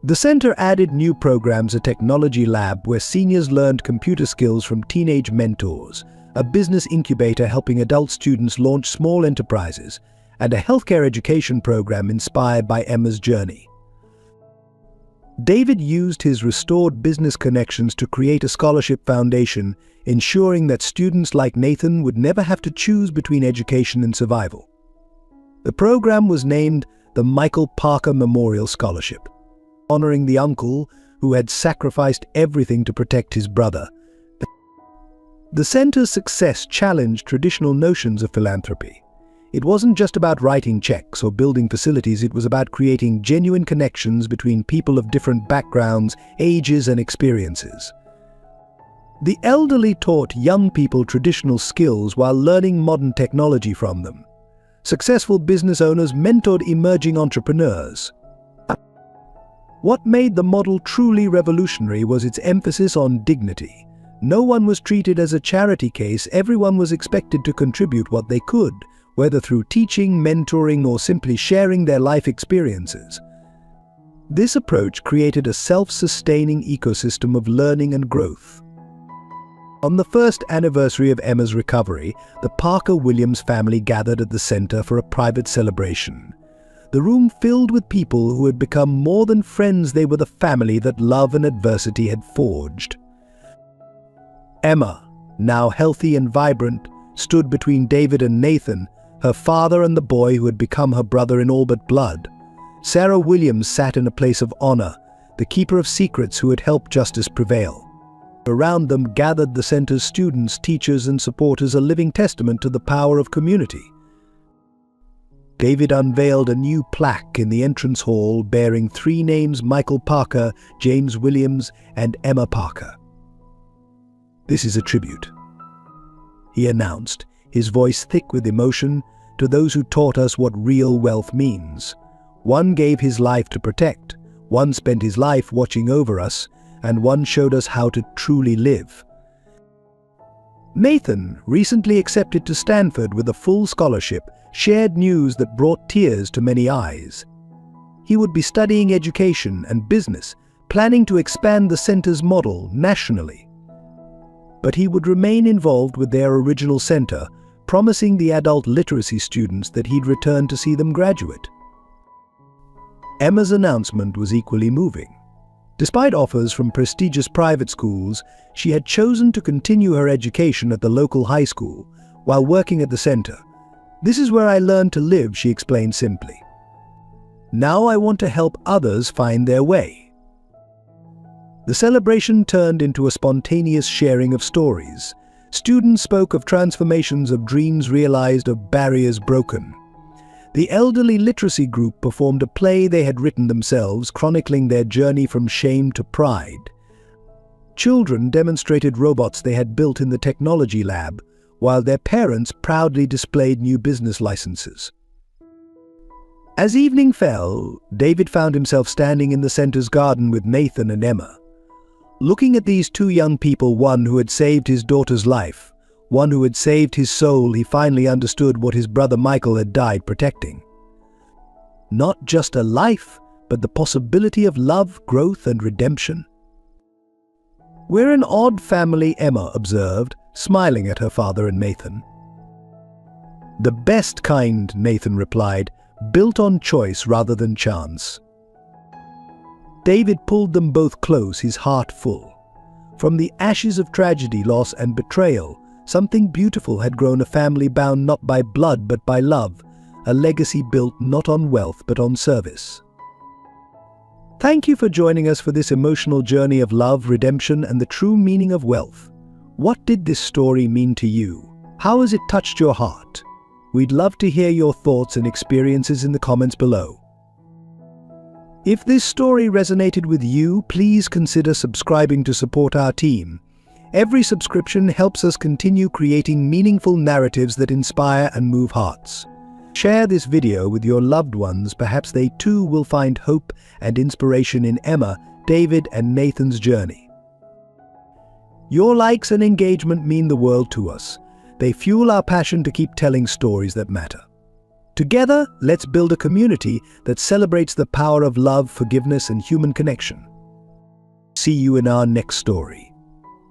The center added new programs: a technology lab where seniors learned computer skills from teenage mentors, a business incubator helping adult students launch small enterprises, and a healthcare education program inspired by Emma's journey. David used his restored business connections to create a scholarship foundation, ensuring that students like Nathan would never have to choose between education and survival. The program was named the Michael Parker Memorial Scholarship, honoring the uncle who had sacrificed everything to protect his brother. The center's success challenged traditional notions of philanthropy. It wasn't just about writing checks or building facilities, it was about creating genuine connections between people of different backgrounds, ages, and experiences. The elderly taught young people traditional skills while learning modern technology from them. Successful business owners mentored emerging entrepreneurs. What made the model truly revolutionary was its emphasis on dignity. No one was treated as a charity case, everyone was expected to contribute what they could, whether through teaching, mentoring, or simply sharing their life experiences. This approach created a self-sustaining ecosystem of learning and growth. On the first anniversary of Emma's recovery, the Parker-Williams family gathered at the center for a private celebration. The room filled with people who had become more than friends, they were the family that love and adversity had forged. Emma, now healthy and vibrant, stood between David and Nathan, her father and the boy who had become her brother in all but blood. Sarah Williams sat in a place of honor, the keeper of secrets who had helped justice prevail. Around them gathered the center's students, teachers, and supporters, a living testament to the power of community. David unveiled a new plaque in the entrance hall bearing 3 names: Michael Parker, James Williams, and Emma Parker. "This is a tribute," he announced, his voice thick with emotion, "to those who taught us what real wealth means. One gave his life to protect, one spent his life watching over us, and one showed us how to truly live." Nathan, recently accepted to Stanford with a full scholarship, shared news that brought tears to many eyes. He would be studying education and business, planning to expand the center's model nationally. But he would remain involved with their original center, promising the adult literacy students that he'd return to see them graduate. Emma's announcement was equally moving. Despite offers from prestigious private schools, she had chosen to continue her education at the local high school while working at the center. "This is where I learned to live," she explained simply. "Now I want to help others find their way." The celebration turned into a spontaneous sharing of stories. Students spoke of transformations, of dreams realized, of barriers broken. The elderly literacy group performed a play they had written themselves, chronicling their journey from shame to pride. Children demonstrated robots they had built in the technology lab, while their parents proudly displayed new business licenses. As evening fell, David found himself standing in the center's garden with Nathan and Emma. Looking at these 2 young people, one who had saved his daughter's life, one who had saved his soul, he finally understood what his brother Michael had died protecting. Not just a life, but the possibility of love, growth, and redemption. "We're an odd family," Emma observed, smiling at her father and Nathan. "The best kind," Nathan replied, built on choice rather than chance. David pulled them both close, his heart full. From the ashes of tragedy, loss, and betrayal, something beautiful had grown, a family bound not by blood but by love, a legacy built not on wealth but on service. Thank you for joining us for this emotional journey of love, redemption, and the true meaning of wealth. What did this story mean to you? How has it touched your heart? We'd love to hear your thoughts and experiences in the comments below. If this story resonated with you, please consider subscribing to support our team. Every subscription helps us continue creating meaningful narratives that inspire and move hearts. Share this video with your loved ones. Perhaps they too will find hope and inspiration in Emma, David, and Nathan's journey. Your likes and engagement mean the world to us. They fuel our passion to keep telling stories that matter. Together, let's build a community that celebrates the power of love, forgiveness, and human connection. See you in our next story.